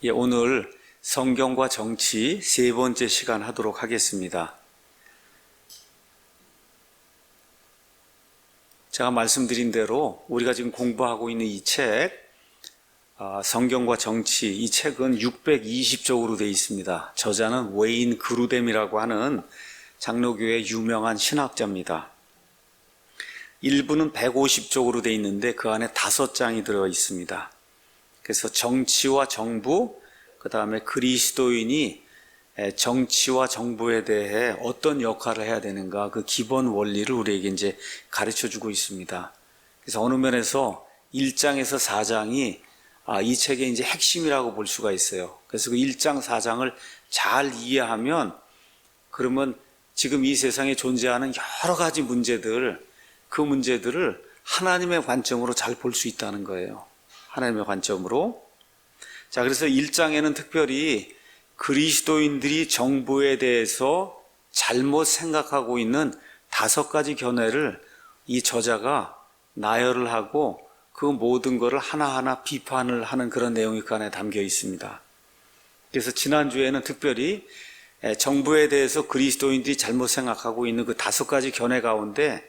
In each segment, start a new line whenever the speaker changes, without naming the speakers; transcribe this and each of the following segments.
오늘 성경과 정치 세 번째 시간 하도록 하겠습니다. 제가 말씀드린 대로 우리가 지금 공부하고 있는 이 책, 성경과 정치, 이 책은 620쪽으로 되어 있습니다. 저자는 웨인 그루뎀이라고 하는 장로교의 유명한 신학자입니다. 일부는 150쪽으로 되어 있는데 그 안에 5장이 들어 있습니다. 그래서 정치와 정부, 그 다음에 그리스도인이 정치와 정부에 대해 어떤 역할을 해야 되는가, 그 기본 원리를 우리에게 이제 가르쳐 주고 있습니다. 그래서 어느 면에서 1장에서 4장이 이 책의 이제 핵심이라고 볼 수가 있어요. 그래서 그 1장, 4장을 잘 이해하면, 그러면 지금 이 세상에 존재하는 여러 가지 문제들, 그 문제들을 하나님의 관점으로 잘 볼 수 있다는 거예요. 하나님의 관점으로. 자, 그래서 1장에는 특별히 그리스도인들이 정부에 대해서 잘못 생각하고 있는 5가지 견해를 이 저자가 나열을 하고 그 모든 것을 하나하나 비판을 하는 그런 내용이 그 안에 담겨 있습니다. 그래서 지난주에는 특별히 정부에 대해서 그리스도인들이 잘못 생각하고 있는 그 5가지 견해 가운데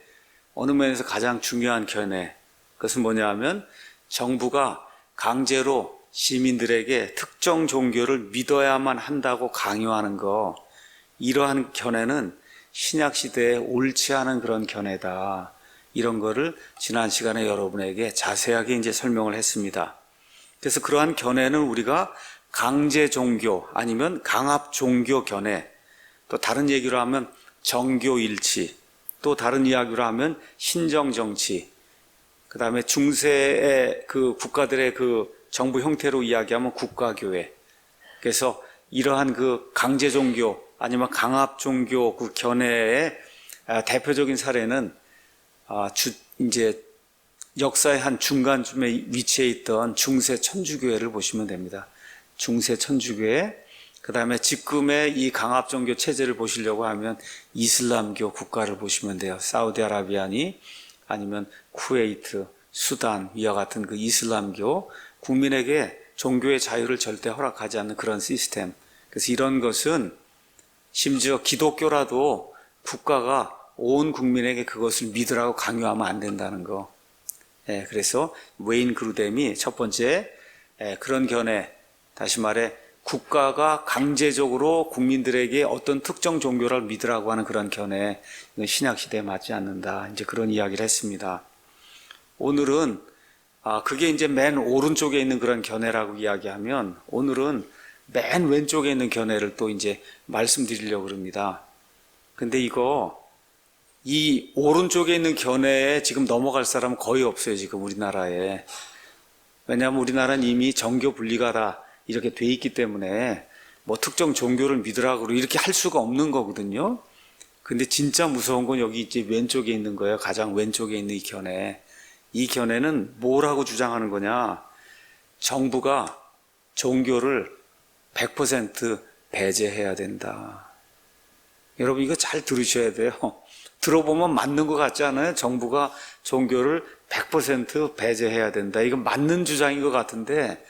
어느 면에서 가장 중요한 견해, 그것은 뭐냐 하면 정부가 강제로 시민들에게 특정 종교를 믿어야만 한다고 강요하는 거, 이러한 견해는 신약시대에 옳지 않은 그런 견해다. 이런 거를 지난 시간에 여러분에게 자세하게 이제 설명을 했습니다. 그래서 그러한 견해는 우리가 강제 종교 아니면 강압 종교 견해, 또 다른 얘기로 하면 정교일치, 또 다른 이야기로 하면 신정정치, 그 다음에 중세의 그 국가들의 그 정부 형태로 이야기하면 국가교회. 그래서 이러한 그 강제 종교 아니면 강압 종교 그 견해의 대표적인 사례는 이제 역사의 한 중간쯤에 위치해 있던 중세 천주교회를 보시면 됩니다. 중세 천주교회. 그 다음에 지금의 이 강압 종교 체제를 보시려고 하면 이슬람교 국가를 보시면 돼요. 사우디아라비아니 아니면 쿠웨이트, 수단 위와 같은 그 이슬람교, 국민에게 종교의 자유를 절대 허락하지 않는 그런 시스템. 그래서 이런 것은 심지어 기독교라도 국가가 온 국민에게 그것을 믿으라고 강요하면 안 된다는 거. 그래서 웨인 그루뎀이 첫 번째 그런 견해, 다시 말해 국가가 강제적으로 국민들에게 어떤 특정 종교를 믿으라고 하는 그런 견해, 이건 신약시대에 맞지 않는다. 이제 그런 이야기를 했습니다. 오늘은 그게 이제 맨 오른쪽에 있는 그런 견해라고 이야기하면, 오늘은 맨 왼쪽에 있는 견해를 또 이제 말씀드리려고 합니다. 근데 이 오른쪽에 있는 견해에 지금 넘어갈 사람은 거의 없어요, 지금 우리나라에. 왜냐하면 우리나라는 이미 정교 분리가 다 이렇게 돼 있기 때문에 뭐 특정 종교를 믿으라고 이렇게 할 수가 없는 거거든요. 근데 진짜 무서운 건 여기 이제 왼쪽에 있는 거예요. 가장 왼쪽에 있는 이 견해. 이 견해는 뭐라고 주장하는 거냐? 정부가 종교를 100% 배제해야 된다. 여러분 이거 잘 들으셔야 돼요. 들어보면 맞는 것 같지 않아요? 정부가 종교를 100% 배제해야 된다. 이건 맞는 주장인 것 같은데,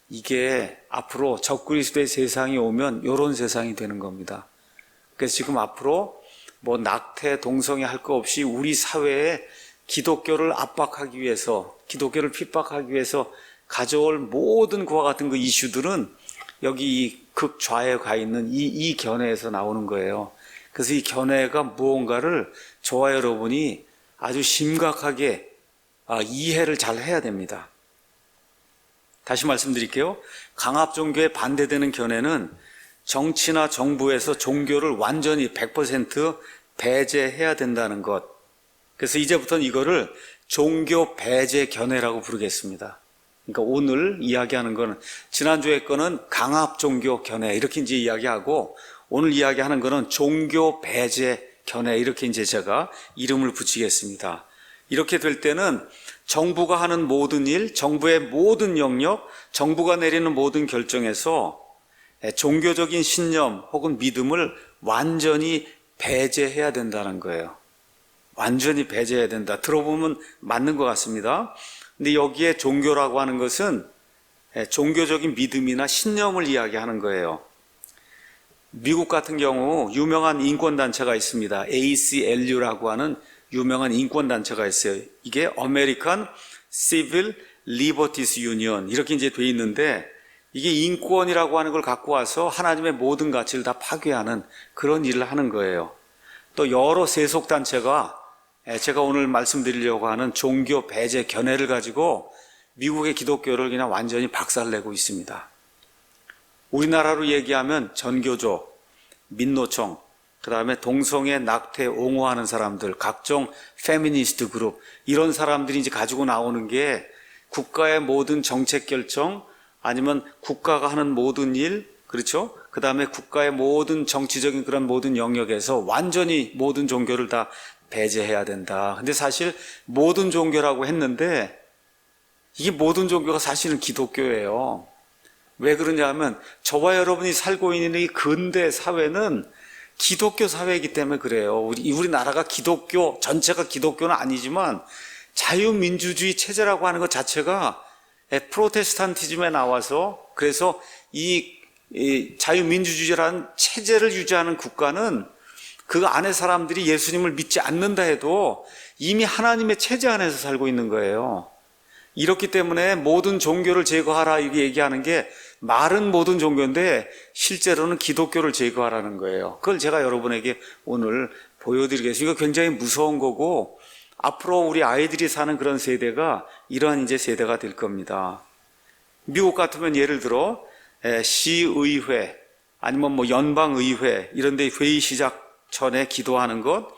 이게 앞으로 적그리스도의 세상이 오면 이런 세상이 되는 겁니다. 그래서 지금 앞으로 뭐 낙태, 동성애 할 거 없이 우리 사회에 기독교를 압박하기 위해서, 기독교를 핍박하기 위해서 가져올 모든 그와 같은 그 이슈들은 여기 이 극좌에 가 있는 이 견해에서 나오는 거예요. 그래서 이 견해가 무언가를 저와 여러분이 아주 심각하게 이해를 잘 해야 됩니다. 다시 말씀드릴게요. 강압 종교에 반대되는 견해는 정치나 정부에서 종교를 완전히 100% 배제해야 된다는 것. 그래서 이제부터는 이거를 종교 배제 견해라고 부르겠습니다. 그러니까 오늘 이야기하는 거는, 지난주에 거는 강압 종교 견해 이렇게 이제 이야기하고, 오늘 이야기하는 거는 종교 배제 견해, 이렇게 이제 제가 이름을 붙이겠습니다. 이렇게 될 때는 정부가 하는 모든 일, 정부의 모든 영역, 정부가 내리는 모든 결정에서 종교적인 신념 혹은 믿음을 완전히 배제해야 된다는 거예요. 완전히 배제해야 된다. 들어보면 맞는 것 같습니다. 근데 여기에 종교라고 하는 것은 종교적인 믿음이나 신념을 이야기하는 거예요. 미국 같은 경우 유명한 인권단체가 있습니다. ACLU라고 하는 유명한 인권단체가 있어요. 이게 American Civil Liberties Union 이렇게 이제 돼 있는데, 이게 인권이라고 하는 걸 갖고 와서 하나님의 모든 가치를 다 파괴하는 그런 일을 하는 거예요. 또 여러 세속단체가 제가 오늘 말씀드리려고 하는 종교 배제 견해를 가지고 미국의 기독교를 그냥 완전히 박살내고 있습니다. 우리나라로 얘기하면 전교조, 민노총, 그 다음에 동성애 낙태 옹호하는 사람들, 각종 페미니스트 그룹, 이런 사람들이 이제 가지고 나오는 게 국가의 모든 정책 결정, 아니면 국가가 하는 모든 일, 그렇죠? 그 다음에 국가의 모든 정치적인 그런 모든 영역에서 완전히 모든 종교를 다 배제해야 된다. 근데 사실 모든 종교라고 했는데 이게 모든 종교가 사실은 기독교예요. 왜 그러냐 하면 저와 여러분이 살고 있는 이 근대 사회는 기독교 사회이기 때문에 그래요. 우리나라가 기독교, 전체가 기독교는 아니지만 자유민주주의 체제라고 하는 것 자체가 프로테스탄티즘에 나와서, 그래서 이 자유민주주의라는 체제를 유지하는 국가는 그 안에 사람들이 예수님을 믿지 않는다 해도 이미 하나님의 체제 안에서 살고 있는 거예요. 이렇기 때문에 모든 종교를 제거하라 이렇게 얘기하는 게 말은 모든 종교인데 실제로는 기독교를 제거하라는 거예요. 그걸 제가 여러분에게 오늘 보여드리겠습니다. 이거 굉장히 무서운 거고 앞으로 우리 아이들이 사는 그런 세대가 이러한 이제 세대가 될 겁니다. 미국 같으면 예를 들어 시의회 아니면 뭐 연방의회 이런 데 회의 시작 전에 기도하는 것,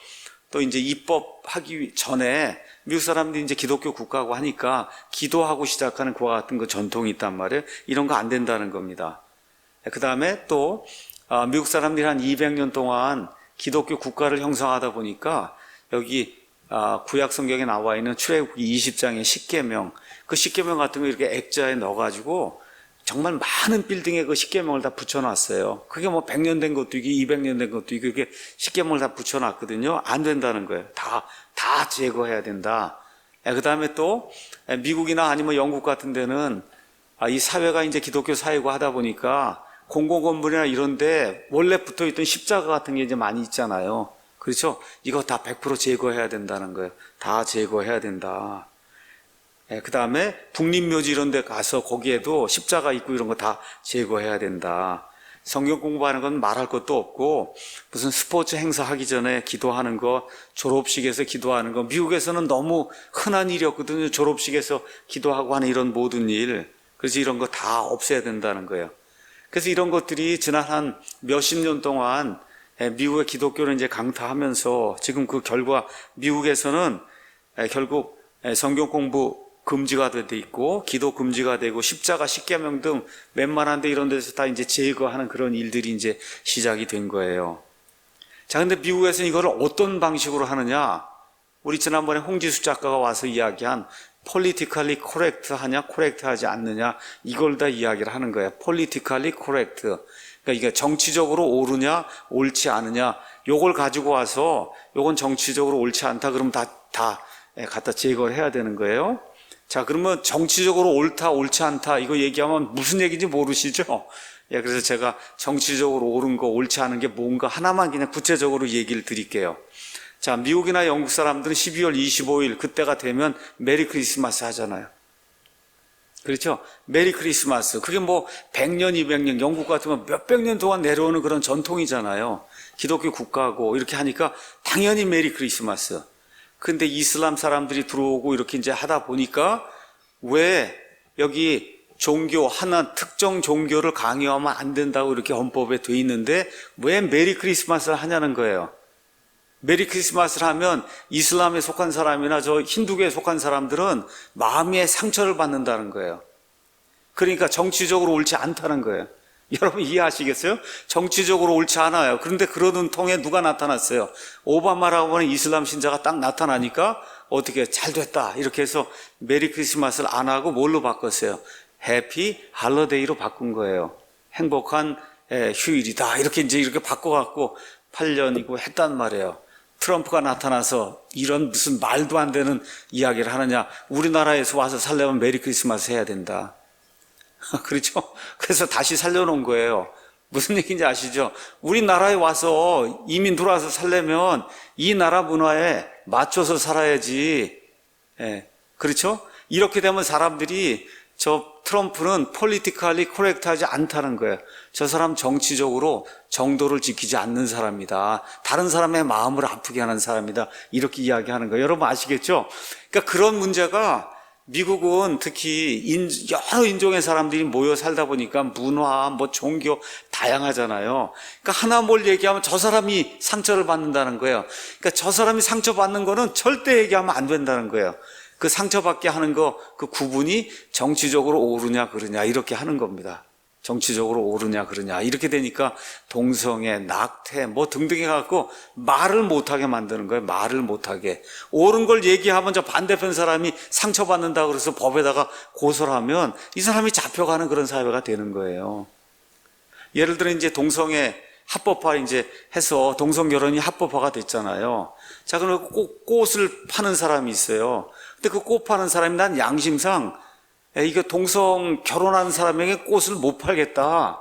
또 이제 입법하기 전에 미국 사람들이 이제 기독교 국가고 하니까 기도하고 시작하는 그와 같은 그 전통이 있단 말이에요. 이런 거 안 된다는 겁니다. 그 다음에 또 미국 사람들이 한 200년 동안 기독교 국가를 형성하다 보니까 여기 구약 성경에 나와 있는 출애굽기 20장의 십계명, 그 십계명 같은 거 이렇게 액자에 넣어가지고 정말 많은 빌딩에 그 십계명을 다 붙여놨어요. 그게 뭐 100년 된 것도 있고 200년 된 것도 있고 이렇게 십계명을 다 붙여놨거든요. 안 된다는 거예요. 다 제거해야 된다. 그 다음에 또 미국이나 아니면 영국 같은 데는 이 사회가 이제 기독교 사회고 하다 보니까 공공건물이나 이런데 원래 붙어있던 십자가 같은 게 이제 많이 있잖아요. 그렇죠? 이거 다 100% 제거해야 된다는 거예요. 다 제거해야 된다. 그 다음에 국립묘지 이런 데 가서 거기에도 십자가 있고 이런 거 다 제거해야 된다. 성경 공부하는 건 말할 것도 없고 무슨 스포츠 행사 하기 전에 기도하는 거, 졸업식에서 기도하는 거, 미국에서는 너무 흔한 일이었거든요. 졸업식에서 기도하고 하는 이런 모든 일. 그래서 이런 거 다 없애야 된다는 거예요. 그래서 이런 것들이 지난 한 몇십 년 동안 미국의 기독교를 이제 강타하면서 지금 그 결과 미국에서는 결국 성경 공부 금지가 돼 있고 기도 금지가 되고 십자가 십계명 등 웬만한 데 이런 데서 다 이제 제거하는 그런 일들이 이제 시작이 된 거예요. 자, 근데 미국에서는 이거를 어떤 방식으로 하느냐? 우리 지난번에 홍지수 작가가 와서 이야기한 politically correct 하냐, correct 하지 않느냐, 이걸 다 이야기를 하는 거예요. politically correct. 그러니까 이게 정치적으로 옳으냐, 옳지 않으냐, 요걸 가지고 와서 요건 정치적으로 옳지 않다 그러면 다 갖다 제거를 해야 되는 거예요. 자, 그러면 정치적으로 옳다, 옳지 않다, 이거 얘기하면 무슨 얘기인지 모르시죠? 그래서 제가 정치적으로 옳은 거, 옳지 않은 게 뭔가 하나만 그냥 구체적으로 얘기를 드릴게요. 자, 미국이나 영국 사람들은 12월 25일, 그때가 되면 메리 크리스마스 하잖아요. 그렇죠? 메리 크리스마스. 그게 뭐 100년, 200년, 영국 같으면 몇백 년 동안 내려오는 그런 전통이잖아요. 기독교 국가고, 이렇게 하니까 당연히 메리 크리스마스. 근데 이슬람 사람들이 들어오고 이렇게 이제 하다 보니까 왜 여기 종교, 하나 특정 종교를 강요하면 안 된다고 이렇게 헌법에 돼 있는데 왜 메리 크리스마스를 하냐는 거예요. 메리 크리스마스를 하면 이슬람에 속한 사람이나 저 힌두교에 속한 사람들은 마음의 상처를 받는다는 거예요. 그러니까 정치적으로 옳지 않다는 거예요. 여러분 이해하시겠어요? 정치적으로 옳지 않아요. 그런데 그러는 통에 누가 나타났어요? 오바마라고 하는 이슬람 신자가 딱 나타나니까 어떻게 잘 됐다 이렇게 해서 메리 크리스마스를 안 하고 뭘로 바꿨어요? 해피 할러데이로 바꾼 거예요. 행복한 휴일이다 이렇게 이제 이렇게 바꿔갖고 8년이고 했단 말이에요. 트럼프가 나타나서 이런 무슨 말도 안 되는 이야기를 하느냐, 우리나라에서 와서 살려면 메리 크리스마스 해야 된다. 그렇죠? 그래서 다시 살려놓은 거예요. 무슨 얘기인지 아시죠? 우리나라에 와서 이민 들어와서 살려면 이 나라 문화에 맞춰서 살아야지. 예, 그렇죠? 이렇게 되면 사람들이 저 트럼프는 폴리티컬리 코렉트하지 않다는 거예요. 저 사람 정치적으로 정도를 지키지 않는 사람이다. 다른 사람의 마음을 아프게 하는 사람이다. 이렇게 이야기하는 거예요. 여러분 아시겠죠? 그러니까 그런 문제가 미국은 특히 여러 인종의 사람들이 모여 살다 보니까 문화, 종교 다양하잖아요. 그러니까 하나 뭘 얘기하면 저 사람이 상처를 받는다는 거예요. 그러니까 저 사람이 상처받는 거는 절대 얘기하면 안 된다는 거예요. 그 상처받게 하는 그 구분이 정치적으로 옳으냐 그르냐 이렇게 하는 겁니다. 정치적으로 옳으냐 그르냐 이렇게 되니까 동성애, 낙태 등등 해갖고 말을 못하게 만드는 거예요. 말을 못하게. 옳은 걸 얘기하면 저 반대편 사람이 상처받는다 그래서 법에다가 고소를 하면 이 사람이 잡혀가는 그런 사회가 되는 거예요. 예를 들어 이제 동성애 합법화 이제 해서 동성결혼이 합법화가 됐잖아요. 자, 그럼 꽃을 파는 사람이 있어요. 근데 그 꽃 파는 사람이 난 양심상 이거 동성 결혼하는 사람에게 꽃을 못 팔겠다.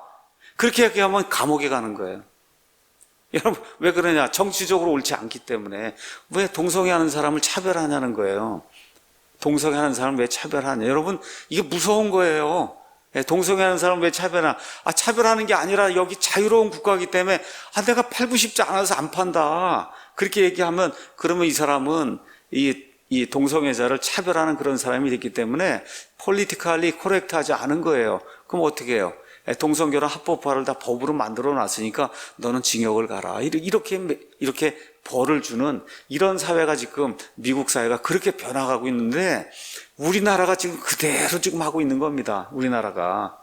그렇게 얘기하면 감옥에 가는 거예요. 여러분 왜 그러냐? 정치적으로 옳지 않기 때문에. 왜 동성애 하는 사람을 차별하냐는 거예요. 동성애 하는 사람을 왜 차별하냐? 여러분 이게 무서운 거예요. 동성애 하는 사람을 왜 차별하냐? 차별하는 게 아니라 여기 자유로운 국가이기 때문에 내가 팔고 싶지 않아서 안 판다. 그렇게 얘기하면 그러면 이 사람은 이 동성애자를 차별하는 그런 사람이 됐기 때문에 폴리티컬리 코렉트하지 않은 거예요. 그럼 어떻게 해요? 동성결혼 합법화를 다 법으로 만들어 놨으니까 너는 징역을 가라. 이렇게 벌을 주는 이런 사회가 지금 미국 사회가 그렇게 변화가고 있는데 우리나라가 지금 그대로 지금 하고 있는 겁니다. 우리나라가.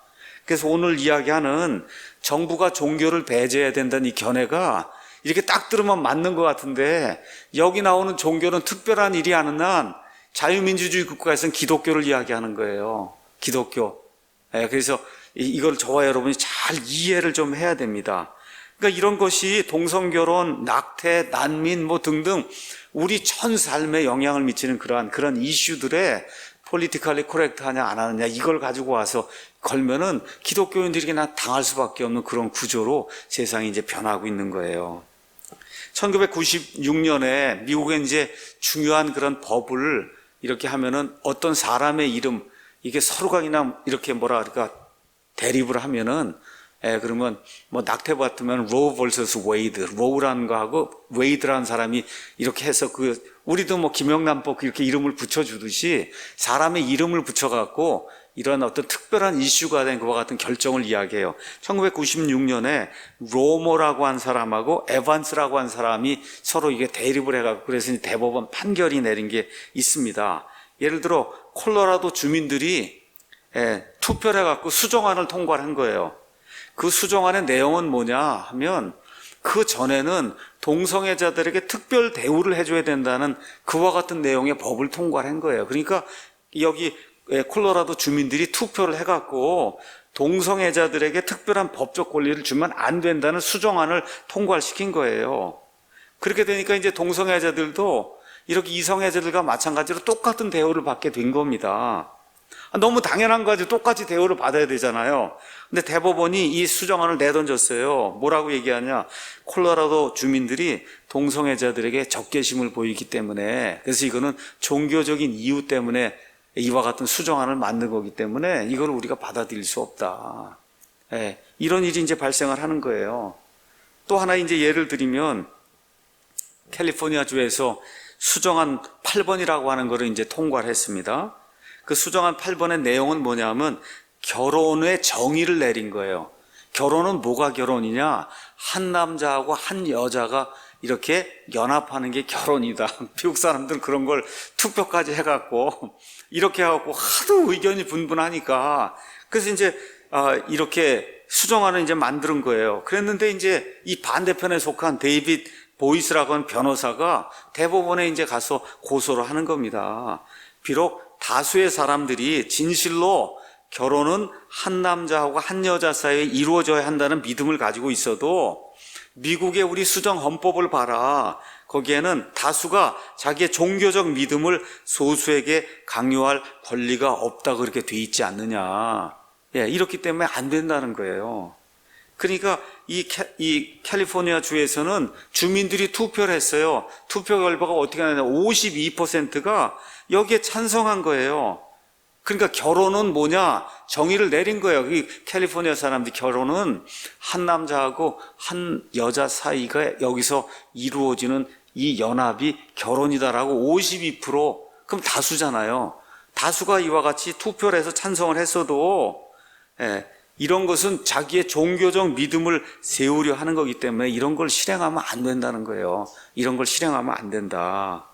그래서 오늘 이야기하는 정부가 종교를 배제해야 된다는 이 견해가 이렇게 딱 들으면 맞는 것 같은데 여기 나오는 종교는 특별한 일이 하는 한 자유민주주의 국가에서는 기독교를 이야기하는 거예요. 기독교. 그래서 이걸 저와 여러분이 잘 이해를 좀 해야 됩니다. 그러니까 이런 것이 동성결혼, 낙태, 난민 등등 우리 전 삶에 영향을 미치는 그런 이슈들에 폴리티컬리 코렉트하냐 안 하느냐 이걸 가지고 와서 걸면은 기독교인들에게나 당할 수밖에 없는 그런 구조로 세상이 이제 변하고 있는 거예요. 1996년에 미국에 이제 중요한 그런 법을 이렇게 하면은 어떤 사람의 이름 이게 서로가 그냥 이렇게 대립을 하면은 그러면 낙태 받으면 로우 vs 웨이드, 로우라는 거하고 웨이드라는 사람이 이렇게 해서 우리도 김영란법 이렇게 이름을 붙여주듯이 사람의 이름을 붙여갖고 이런 어떤 특별한 이슈가 된 것과 같은 결정을 이야기해요. 1996년에 로머라고 한 사람하고 에반스라고 한 사람이 서로 이게 대립을 해갖고 그래서 대법원 판결이 내린 게 있습니다. 예를 들어 콜로라도 주민들이 투표를 해갖고 수정안을 통과를 한 거예요. 그 수정안의 내용은 뭐냐 하면 그 전에는 동성애자들에게 특별 대우를 해줘야 된다는 그와 같은 내용의 법을 통과를 한 거예요. 그러니까 여기 콜로라도 주민들이 투표를 해갖고 동성애자들에게 특별한 법적 권리를 주면 안 된다는 수정안을 통과시킨 거예요. 그렇게 되니까 이제 동성애자들도 이렇게 이성애자들과 마찬가지로 똑같은 대우를 받게 된 겁니다. 너무 당연한 거 가지고 똑같이 대우를 받아야 되잖아요. 근데 대법원이 이 수정안을 내던졌어요. 뭐라고 얘기하냐? 콜로라도 주민들이 동성애자들에게 적개심을 보이기 때문에, 그래서 이거는 종교적인 이유 때문에 이와 같은 수정안을 만든 거기 때문에 이걸 우리가 받아들일 수 없다. 이런 일이 이제 발생을 하는 거예요. 또 하나 이제 예를 들면 캘리포니아 주에서 수정안 8번이라고 하는 거를 이제 통과를 했습니다. 그 수정안 8번의 내용은 뭐냐면 결혼의 정의를 내린 거예요. 결혼은 뭐가 결혼이냐? 한 남자하고 한 여자가 이렇게 연합하는 게 결혼이다. 미국 사람들은 그런 걸 투표까지 해갖고 이렇게 해갖고 하도 의견이 분분하니까 그래서 이제 이렇게 수정안을 이제 만드는 거예요. 그랬는데 이제 이 반대편에 속한 데이빗 보이스라고 하는 변호사가 대법원에 이제 가서 고소를 하는 겁니다. 비록 다수의 사람들이 진실로 결혼은 한 남자하고 한 여자 사이에 이루어져야 한다는 믿음을 가지고 있어도 미국의 우리 수정 헌법을 봐라. 거기에는 다수가 자기의 종교적 믿음을 소수에게 강요할 권리가 없다 그렇게 돼 있지 않느냐. 예, 이렇기 때문에 안 된다는 거예요. 그러니까 이 캘리포니아 주에서는 주민들이 투표를 했어요. 투표 결과가 어떻게 하냐면 52%가 여기에 찬성한 거예요. 그러니까 결혼은 뭐냐? 정의를 내린 거예요. 이 캘리포니아 사람들이 결혼은 한 남자하고 한 여자 사이가 여기서 이루어지는 이 연합이 결혼이다라고 52%, 그럼 다수잖아요. 다수가 이와 같이 투표를 해서 찬성을 했어도, 예, 이런 것은 자기의 종교적 믿음을 세우려 하는 거기 때문에 이런 걸 실행하면 안 된다는 거예요. 이런 걸 실행하면 안 된다.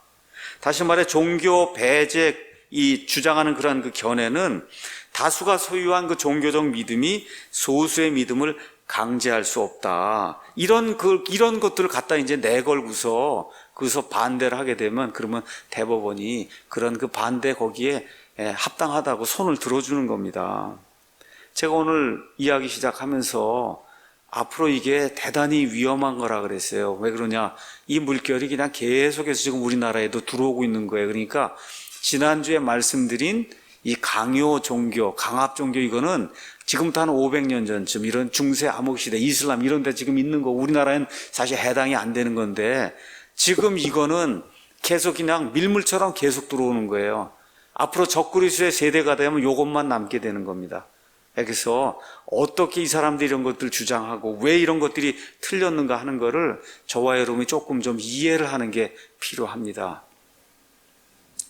다시 말해 종교 배제 이 주장하는 그러한 그 견해는 다수가 소유한 그 종교적 믿음이 소수의 믿음을 강제할 수 없다. 이런 것들을 갖다 이제 내걸고서 거기서 반대를 하게 되면 그러면 대법원이 그런 그 반대 거기에 합당하다고 손을 들어주는 겁니다. 제가 오늘 이야기 시작하면서 앞으로 이게 대단히 위험한 거라 그랬어요. 왜 그러냐? 이 물결이 그냥 계속해서 지금 우리나라에도 들어오고 있는 거예요. 그러니까 지난주에 말씀드린 이 강요 종교, 강압 종교 이거는 지금부터 한 500년 전쯤 이런 중세 암흑시대, 이슬람 이런 데 지금 있는 거 우리나라엔 사실 해당이 안 되는 건데 지금 이거는 계속 그냥 밀물처럼 계속 들어오는 거예요. 앞으로 적그리스도의 세대가 되면 이것만 남게 되는 겁니다. 그래서 어떻게 이 사람들이 이런 것들을 주장하고 왜 이런 것들이 틀렸는가 하는 거를 저와 여러분이 조금 좀 이해를 하는 게 필요합니다.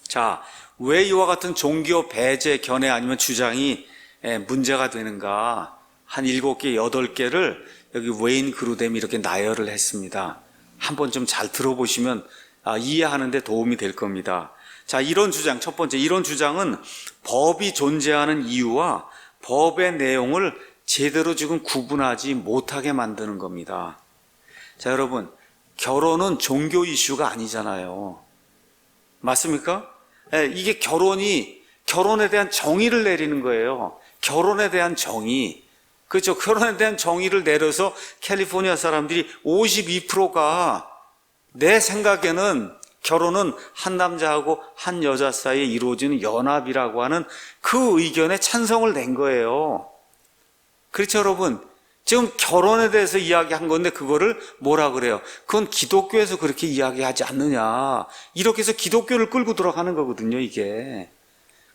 자, 왜 이와 같은 종교 배제 견해 아니면 주장이 문제가 되는가? 한 7개, 8개를 여기 웨인 그루뎀이 이렇게 나열을 했습니다. 한번 좀 잘 들어보시면 이해하는 데 도움이 될 겁니다. 자, 이런 주장, 첫 번째, 이런 주장은 법이 존재하는 이유와 법의 내용을 제대로 지금 구분하지 못하게 만드는 겁니다. 자, 여러분, 결혼은 종교 이슈가 아니잖아요. 맞습니까? 이게 결혼에 대한 정의를 내리는 거예요. 결혼에 대한 정의. 그렇죠. 결혼에 대한 정의를 내려서 캘리포니아 사람들이 52%가 내 생각에는 결혼은 한 남자하고 한 여자 사이에 이루어지는 연합이라고 하는 그 의견에 찬성을 낸 거예요. 그렇죠, 여러분? 지금 결혼에 대해서 이야기한 건데 그거를 뭐라 그래요? 그건 기독교에서 그렇게 이야기하지 않느냐. 이렇게 해서 기독교를 끌고 들어가는 거거든요, 이게.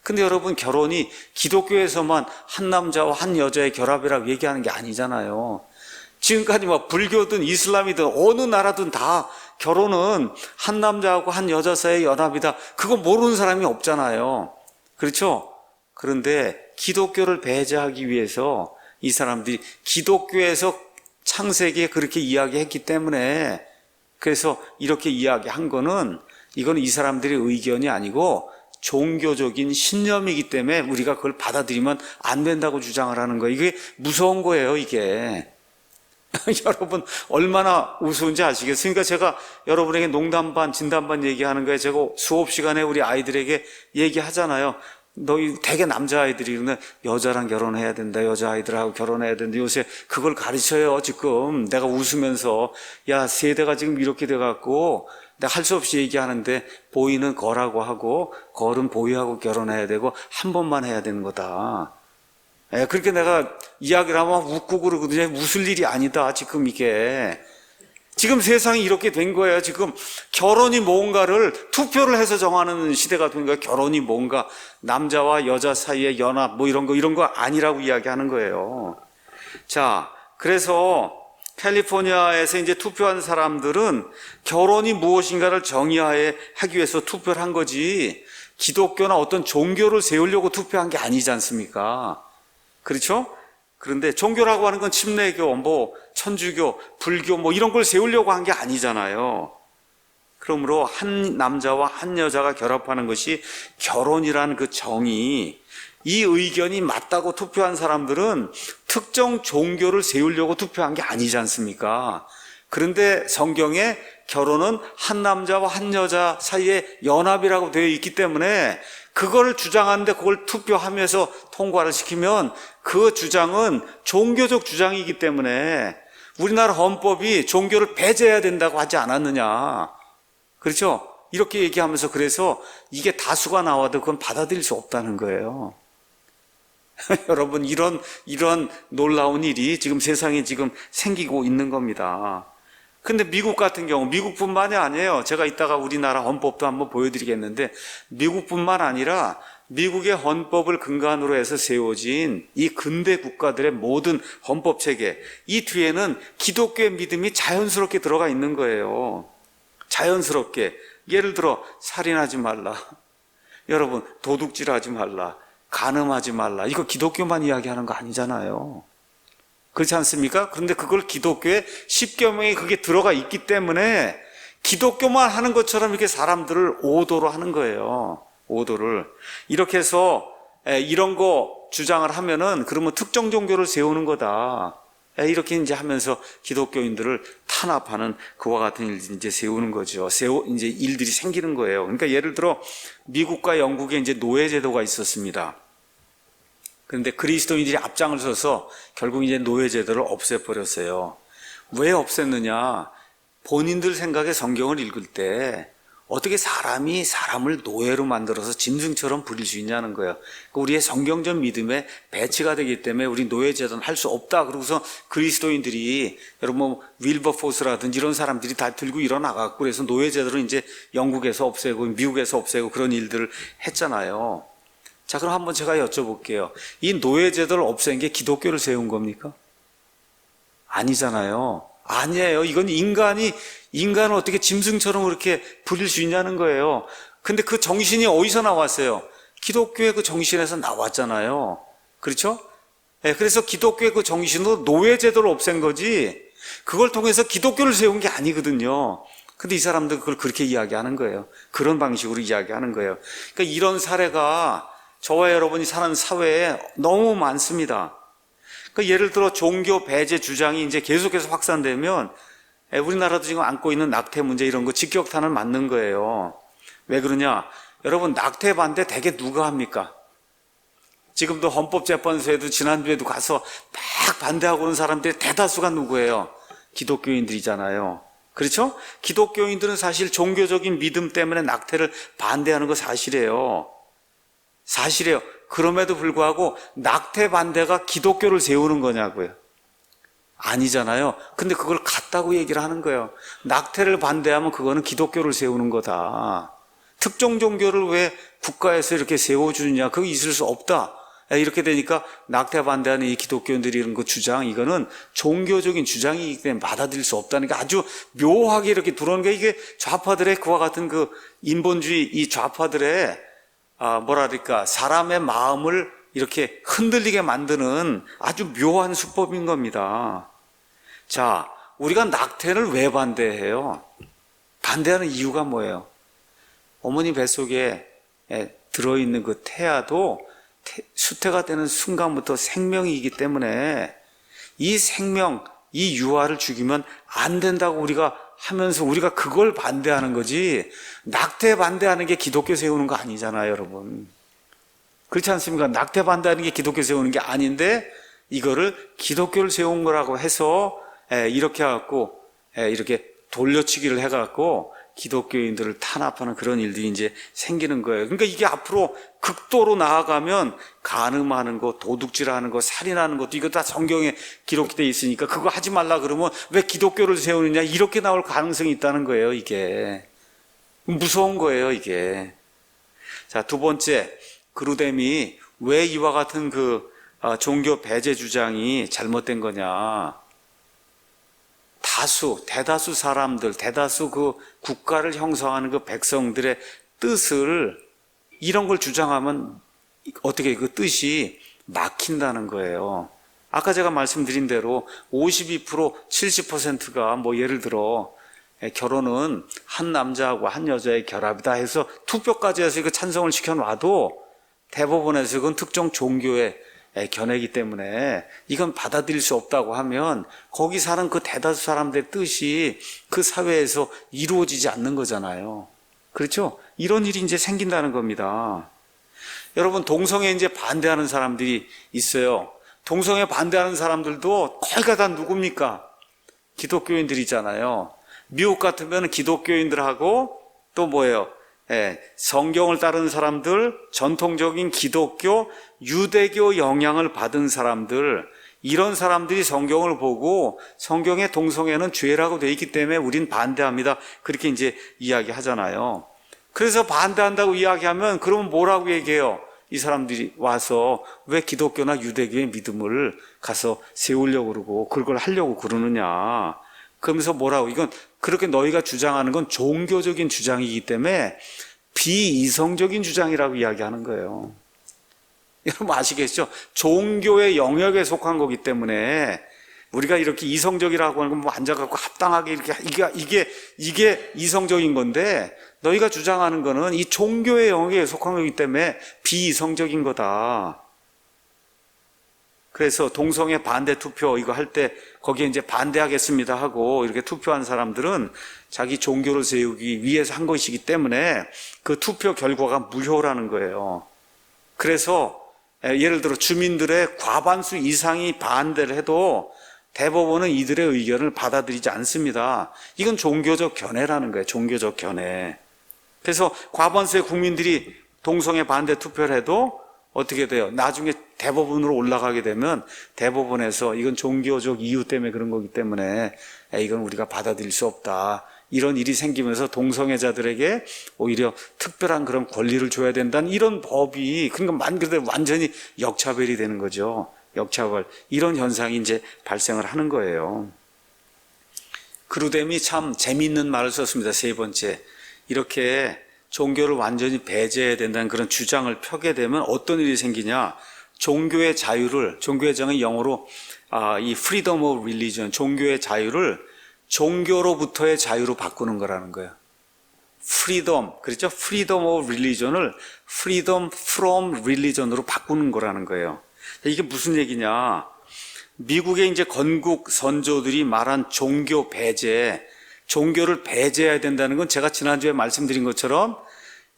근데 여러분, 결혼이 기독교에서만 한 남자와 한 여자의 결합이라고 얘기하는 게 아니잖아요. 지금까지 뭐 불교든 이슬람이든 어느 나라든 다 결혼은 한 남자하고 한 여자 사이의 연합이다. 그거 모르는 사람이 없잖아요. 그렇죠? 그런데 기독교를 배제하기 위해서 이 사람들이 기독교에서 창세기에 그렇게 이야기했기 때문에 그래서 이렇게 이야기한 거는 이건 이 사람들의 의견이 아니고 종교적인 신념이기 때문에 우리가 그걸 받아들이면 안 된다고 주장을 하는 거예요. 이게 무서운 거예요, 이게. 여러분 얼마나 우스운지 아시겠어요? 그러니까 제가 여러분에게 농담 반 진담 반 얘기하는 거예요. 제가 수업 시간에 우리 아이들에게 얘기하잖아요. 너희 대개 남자아이들이 그러면 여자랑 결혼해야 된다, 여자아이들하고 결혼해야 된다. 요새 그걸 가르쳐요. 지금 내가 웃으면서 야, 세대가 지금 이렇게 돼갖고 내가 할 수 없이 얘기하는데 보이는 거라고 하고 걸은 보이하고 결혼해야 되고 한 번만 해야 되는 거다. 그렇게 내가 이야기를 하면 웃고 그러거든요. 웃을 일이 아니다, 지금 이게. 지금 세상이 이렇게 된 거예요. 지금 결혼이 뭔가를 투표를 해서 정하는 시대가 된 거예요. 결혼이 뭔가 남자와 여자 사이의 연합 뭐 이런 거 아니라고 이야기하는 거예요. 자, 그래서 캘리포니아에서 이제 투표한 사람들은 결혼이 무엇인가를 정의하기 위해서 투표를 한 거지 기독교나 어떤 종교를 세우려고 투표한 게 아니지 않습니까? 그렇죠? 그런데 종교라고 하는 건 침례교, 뭐 천주교, 불교 뭐 이런 걸 세우려고 한 게 아니잖아요. 그러므로 한 남자와 한 여자가 결합하는 것이 결혼이라는 그 정의, 이 의견이 맞다고 투표한 사람들은 특정 종교를 세우려고 투표한 게 아니지 않습니까? 그런데 성경에 결혼은 한 남자와 한 여자 사이의 연합이라고 되어 있기 때문에 그걸 주장하는데 그걸 투표하면서 통과를 시키면 그 주장은 종교적 주장이기 때문에 우리나라 헌법이 종교를 배제해야 된다고 하지 않았느냐. 그렇죠? 이렇게 얘기하면서 그래서 이게 다수가 나와도 그건 받아들일 수 없다는 거예요. 여러분, 이런 놀라운 일이 지금 세상에 지금 생기고 있는 겁니다. 근데 미국 같은 경우, 미국뿐만이 아니에요. 제가 이따가 우리나라 헌법도 한번 보여드리겠는데, 미국뿐만 아니라 미국의 헌법을 근간으로 해서 세워진 이 근대 국가들의 모든 헌법 체계, 이 뒤에는 기독교의 믿음이 자연스럽게 들어가 있는 거예요. 자연스럽게. 예를 들어 살인하지 말라, 여러분 도둑질하지 말라, 간음하지 말라, 이거 기독교만 이야기하는 거 아니잖아요. 그렇지 않습니까? 그런데 그걸 기독교의 10계명에 그게 들어가 있기 때문에 기독교만 하는 것처럼 이렇게 사람들을 오도로 하는 거예요. 오도를. 이렇게 해서 이런 거 주장을 하면은 그러면 특정 종교를 세우는 거다, 이렇게 이제 하면서 기독교인들을 탄압하는 그와 같은 일들이 이제 세우는 거죠. 이제 일들이 생기는 거예요. 그러니까 예를 들어 미국과 영국에 이제 노예제도가 있었습니다. 그런데 그리스도인들이 앞장을 서서 결국 이제 노예제도를 없애버렸어요. 왜 없앴느냐? 본인들 생각에 성경을 읽을 때 어떻게 사람이 사람을 노예로 만들어서 짐승처럼 부릴 수 있냐는 거예요. 우리의 성경적 믿음에 배치가 되기 때문에 우리 노예제도는 할 수 없다. 그러고서 그리스도인들이, 여러분 윌버포스라든지 이런 사람들이 다 들고 일어나갖고 그래서 노예제도를 이제 영국에서 없애고 미국에서 없애고 그런 일들을 했잖아요. 자, 그럼 한번 제가 여쭤볼게요. 이 노예제도를 없앤 게 기독교를 세운 겁니까? 아니잖아요. 아니에요. 이건 인간을 어떻게 짐승처럼 그렇게 부릴 수 있냐는 거예요. 근데 그 정신이 어디서 나왔어요? 기독교의 그 정신에서 나왔잖아요. 그렇죠? 네, 그래서 기독교의 그 정신으로 노예제도를 없앤 거지, 그걸 통해서 기독교를 세운 게 아니거든요. 근데 이 사람들 그걸 그렇게 이야기하는 거예요. 그런 방식으로 이야기하는 거예요. 그러니까 이런 사례가 저와 여러분이 사는 사회에 너무 많습니다. 그러니까 예를 들어 종교 배제 주장이 이제 계속해서 확산되면 우리나라도 지금 안고 있는 낙태 문제 이런 거 직격탄을 맞는 거예요. 왜 그러냐? 여러분, 낙태 반대 대개 누가 합니까? 지금도 헌법재판소에도 지난주에도 가서 막 반대하고 오는 사람들의 대다수가 누구예요? 기독교인들이잖아요. 그렇죠? 기독교인들은 사실 종교적인 믿음 때문에 낙태를 반대하는 거 사실이에요. 사실이에요. 그럼에도 불구하고 낙태 반대가 기독교를 세우는 거냐고요. 아니잖아요. 근데 그걸 같다고 얘기를 하는 거예요. 낙태를 반대하면 그거는 기독교를 세우는 거다. 특정 종교를 왜 국가에서 이렇게 세워주느냐, 그거 있을 수 없다. 이렇게 되니까 낙태 반대하는 이 기독교인들이 이런 거 주장, 이거는 종교적인 주장이기 때문에 받아들일 수 없다는 게 아주 묘하게 이렇게 들어오는 게, 이게 좌파들의 그와 같은 그 인본주의, 이 좌파들의 뭐랄까, 사람의 마음을 이렇게 흔들리게 만드는 아주 묘한 수법인 겁니다. 자, 우리가 낙태를 왜 반대해요? 반대하는 이유가 뭐예요? 어머니 뱃속에 들어있는 그 태아도 수태가 되는 순간부터 생명이기 때문에 이 생명, 이 유아를 죽이면 안 된다고 우리가 하면서 우리가 그걸 반대하는 거지, 낙태 반대하는 게 기독교 세우는 거 아니잖아요, 여러분. 그렇지 않습니까? 낙태 반대하는 게 기독교 세우는 게 아닌데 이거를 기독교를 세운 거라고 해서 이렇게 해갖고 이렇게 돌려치기를 해갖고 기독교인들을 탄압하는 그런 일들이 이제 생기는 거예요. 그러니까 이게 앞으로 극도로 나아가면 간음하는 거, 도둑질하는 거, 살인하는 것도 이거 다 성경에 기록되어 있으니까 그거 하지 말라 그러면 왜 기독교를 세우느냐, 이렇게 나올 가능성이 있다는 거예요. 이게 무서운 거예요, 이게. 자, 두 번째, 그루뎀이 왜 이와 같은 그 종교 배제 주장이 잘못된 거냐. 대다수 사람들, 대다수 그 국가를 형성하는 그 백성들의 뜻을, 이런 걸 주장하면 어떻게 그 뜻이 막힌다는 거예요. 아까 제가 말씀드린 대로 52%, 70%가 뭐 예를 들어 결혼은 한 남자하고 한 여자의 결합이다 해서 투표까지 해서 이거 찬성을 시켜놔도 대법원에서 이건 특정 종교의 견해이기 때문에 이건 받아들일 수 없다고 하면 거기 사는 그 대다수 사람들의 뜻이 그 사회에서 이루어지지 않는 거잖아요. 그렇죠? 이런 일이 이제 생긴다는 겁니다. 여러분, 동성애 이제 반대하는 사람들이 있어요. 동성애 반대하는 사람들도 거의가 다 누굽니까? 기독교인들이잖아요. 미국 같으면 기독교인들하고 또 뭐예요? 성경을 따르는 사람들, 전통적인 기독교, 유대교 영향을 받은 사람들, 이런 사람들이 성경을 보고 성경의 동성애는 죄라고 되어 있기 때문에 우린 반대합니다. 그렇게 이제 이야기하잖아요. 그래서 반대한다고 이야기하면 그러면 뭐라고 얘기해요? 이 사람들이 와서 왜 기독교나 유대교의 믿음을 가서 세우려고 그러고 그걸 하려고 그러느냐. 그러면서 뭐라고, 이건 그렇게 너희가 주장하는 건 종교적인 주장이기 때문에 비이성적인 주장이라고 이야기하는 거예요. 여러분 아시겠죠? 종교의 영역에 속한 거기 때문에 우리가 이렇게 이성적이라고 하는 건 뭐 앉아갖고 합당하게 이렇게 이게 이성적인 건데, 너희가 주장하는 거는 이 종교의 영역에 속한 거기 때문에 비이성적인 거다. 그래서 동성애 반대 투표 이거 할 때 거기에 이제 반대하겠습니다 하고 이렇게 투표한 사람들은 자기 종교를 세우기 위해서 한 것이기 때문에 그 투표 결과가 무효라는 거예요. 그래서 예를 들어 주민들의 과반수 이상이 반대를 해도 대법원은 이들의 의견을 받아들이지 않습니다. 이건 종교적 견해라는 거예요. 종교적 견해. 그래서 과반수의 국민들이 동성애 반대 투표를 해도 어떻게 돼요? 나중에 대법원으로 올라가게 되면 대법원에서 이건 종교적 이유 때문에 그런 거기 때문에 이건 우리가 받아들일 수 없다. 이런 일이 생기면서 동성애자들에게 오히려 특별한 그런 권리를 줘야 된다는 이런 법이, 그러니까 말 그대로 완전히 역차별이 되는 거죠. 역차별. 이런 현상이 이제 발생을 하는 거예요. 그루뎀이 참 재미있는 말을 썼습니다. 세 번째. 이렇게 종교를 완전히 배제해야 된다는 그런 주장을 펴게 되면 어떤 일이 생기냐. 종교의 자유를, 종교의 정의 영어로 이 freedom of religion, 종교의 자유를 종교로부터의 자유로 바꾸는 거라는 거예요. freedom, 그렇죠? freedom of religion을 freedom from religion으로 바꾸는 거라는 거예요. 이게 무슨 얘기냐. 미국의 이제 건국 선조들이 말한 종교 배제, 종교를 배제해야 된다는 건 제가 지난주에 말씀드린 것처럼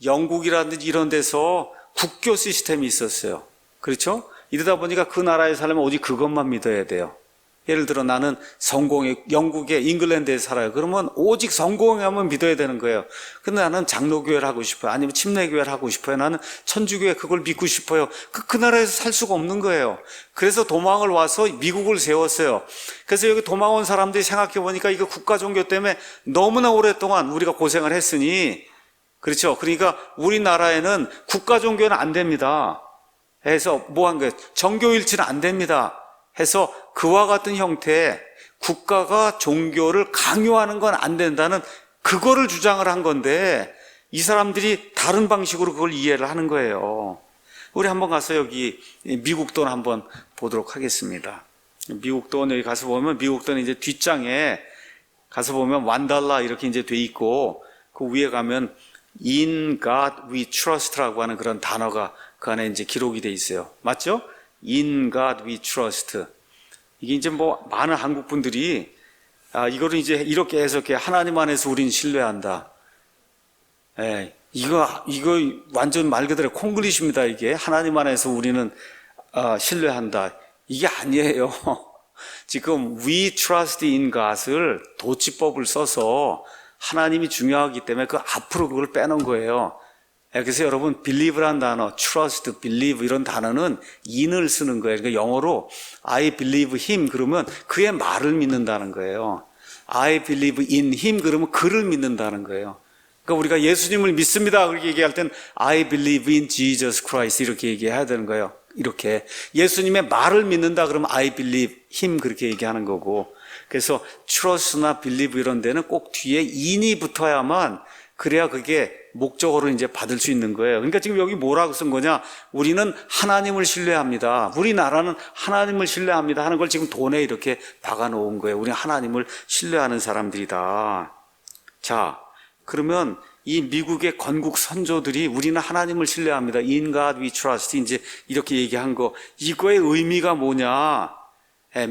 영국이라든지 이런 데서 국교 시스템이 있었어요. 그렇죠? 이러다 보니까 그 나라에 살려면 오직 그것만 믿어야 돼요. 예를 들어 나는 영국의 잉글랜드에 살아요. 그러면 오직 성공하면 믿어야 되는 거예요. 근데 나는 장로교회를 하고 싶어요. 아니면 침례교회를 하고 싶어요. 나는 천주교회 그걸 믿고 싶어요. 그 나라에서 살 수가 없는 거예요. 그래서 도망을 와서 미국을 세웠어요. 그래서 여기 도망 온 사람들이 생각해 보니까 이거 국가 종교 때문에 너무나 오랫동안 우리가 고생을 했으니, 그렇죠? 그러니까 우리나라에는 국가 종교는 안 됩니다. 해서 뭐 한 거예요? 정교일치는 안 됩니다. 해서 그와 같은 형태의 국가가 종교를 강요하는 건 안 된다는 그거를 주장을 한 건데, 이 사람들이 다른 방식으로 그걸 이해를 하는 거예요. 우리 한번 가서 여기 미국돈 한번 보도록 하겠습니다. 미국돈 여기 가서 보면, 미국돈 이제 뒷장에 가서 보면 $1 이렇게 이제 돼 있고, 그 위에 가면 In God We Trust라고 하는 그런 단어가 그 안에 이제 기록이 돼 있어요. 맞죠? In God We Trust. 이게 이제 뭐 많은 한국 분들이 이거를 이제 이렇게 해석해. 하나님 안에서 우린 신뢰한다. 이거 완전 말 그대로 콩글리시입니다. 이게 하나님 안에서 우리는 신뢰한다. 이게 아니에요. 지금 We Trust in God을 도치법을 써서 하나님이 중요하기 때문에 그 앞으로 그걸 빼놓은 거예요. 그래서 여러분 believe란 단어, trust, believe 이런 단어는 in을 쓰는 거예요. 그러니까 영어로 I believe him 그러면 그의 말을 믿는다는 거예요. I believe in him 그러면 그를 믿는다는 거예요. 그러니까 우리가 예수님을 믿습니다 그렇게 얘기할 땐 I believe in Jesus Christ 이렇게 얘기해야 되는 거예요. 이렇게 예수님의 말을 믿는다 그러면 I believe him 그렇게 얘기하는 거고, 그래서 trust나 believe 이런 데는 꼭 뒤에 in이 붙어야만, 그래야 그게 목적어로 이제 받을 수 있는 거예요. 그러니까 지금 여기 뭐라고 쓴 거냐? 우리는 하나님을 신뢰합니다. 우리나라는 하나님을 신뢰합니다 하는 걸 지금 돈에 이렇게 박아 놓은 거예요. 우리는 하나님을 신뢰하는 사람들이다. 자, 그러면 이 미국의 건국 선조들이 우리는 하나님을 신뢰합니다. In God we trust. 이제 이렇게 얘기한 거, 이거의 의미가 뭐냐?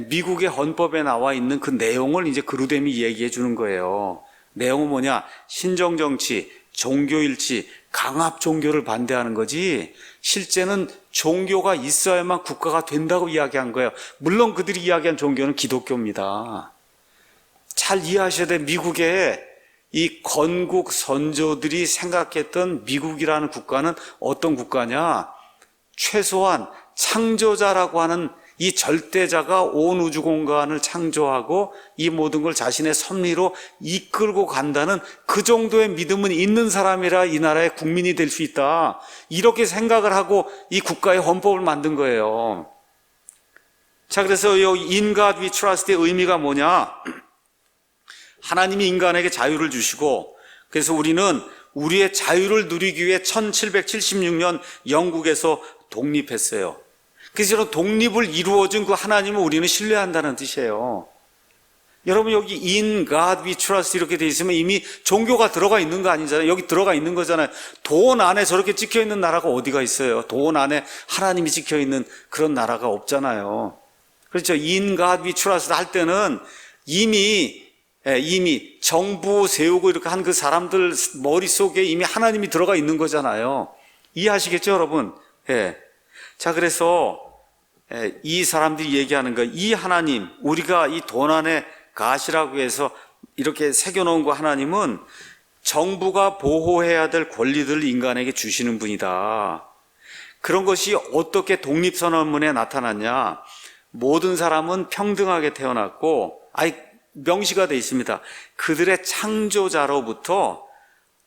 미국의 헌법에 나와 있는 그 내용을 이제 그루뎀이 얘기해 주는 거예요. 내용은 뭐냐? 신정정치, 종교일치, 강압 종교를 반대하는 거지, 실제는 종교가 있어야만 국가가 된다고 이야기한 거예요. 물론 그들이 이야기한 종교는 기독교입니다. 잘 이해하셔야 돼. 미국에 이 건국 선조들이 생각했던 미국이라는 국가는 어떤 국가냐? 최소한 창조자라고 하는 이 절대자가 온 우주 공간을 창조하고 이 모든 걸 자신의 섭리로 이끌고 간다는 그 정도의 믿음은 있는 사람이라 이 나라의 국민이 될 수 있다. 이렇게 생각을 하고 이 국가의 헌법을 만든 거예요. 자, 그래서 여기 In God We Trust의 의미가 뭐냐? 하나님이 인간에게 자유를 주시고, 그래서 우리는 우리의 자유를 누리기 위해 1776년 영국에서 독립했어요. 그래서 독립을 이루어준 그 하나님을 우리는 신뢰한다는 뜻이에요. 여러분, 여기 In God We Trust 이렇게 돼 있으면 이미 종교가 들어가 있는 거 아니잖아요. 여기 들어가 있는 거잖아요. 돈 안에 저렇게 찍혀 있는 나라가 어디가 있어요? 돈 안에 하나님이 찍혀 있는 그런 나라가 없잖아요. 그렇죠. In God We Trust 할 때는 이미 정부 세우고 이렇게 한 그 사람들 머릿속에 이미 하나님이 들어가 있는 거잖아요. 이해하시겠죠, 여러분? 예. 자, 그래서 이 사람들이 얘기하는 거, 이 하나님, 우리가 이 돈 안에 가시라고 해서 이렇게 새겨놓은 거 하나님은 정부가 보호해야 될 권리들을 인간에게 주시는 분이다. 그런 것이 어떻게 독립선언문에 나타났냐? 모든 사람은 평등하게 태어났고, 명시가 되어 있습니다. 그들의 창조자로부터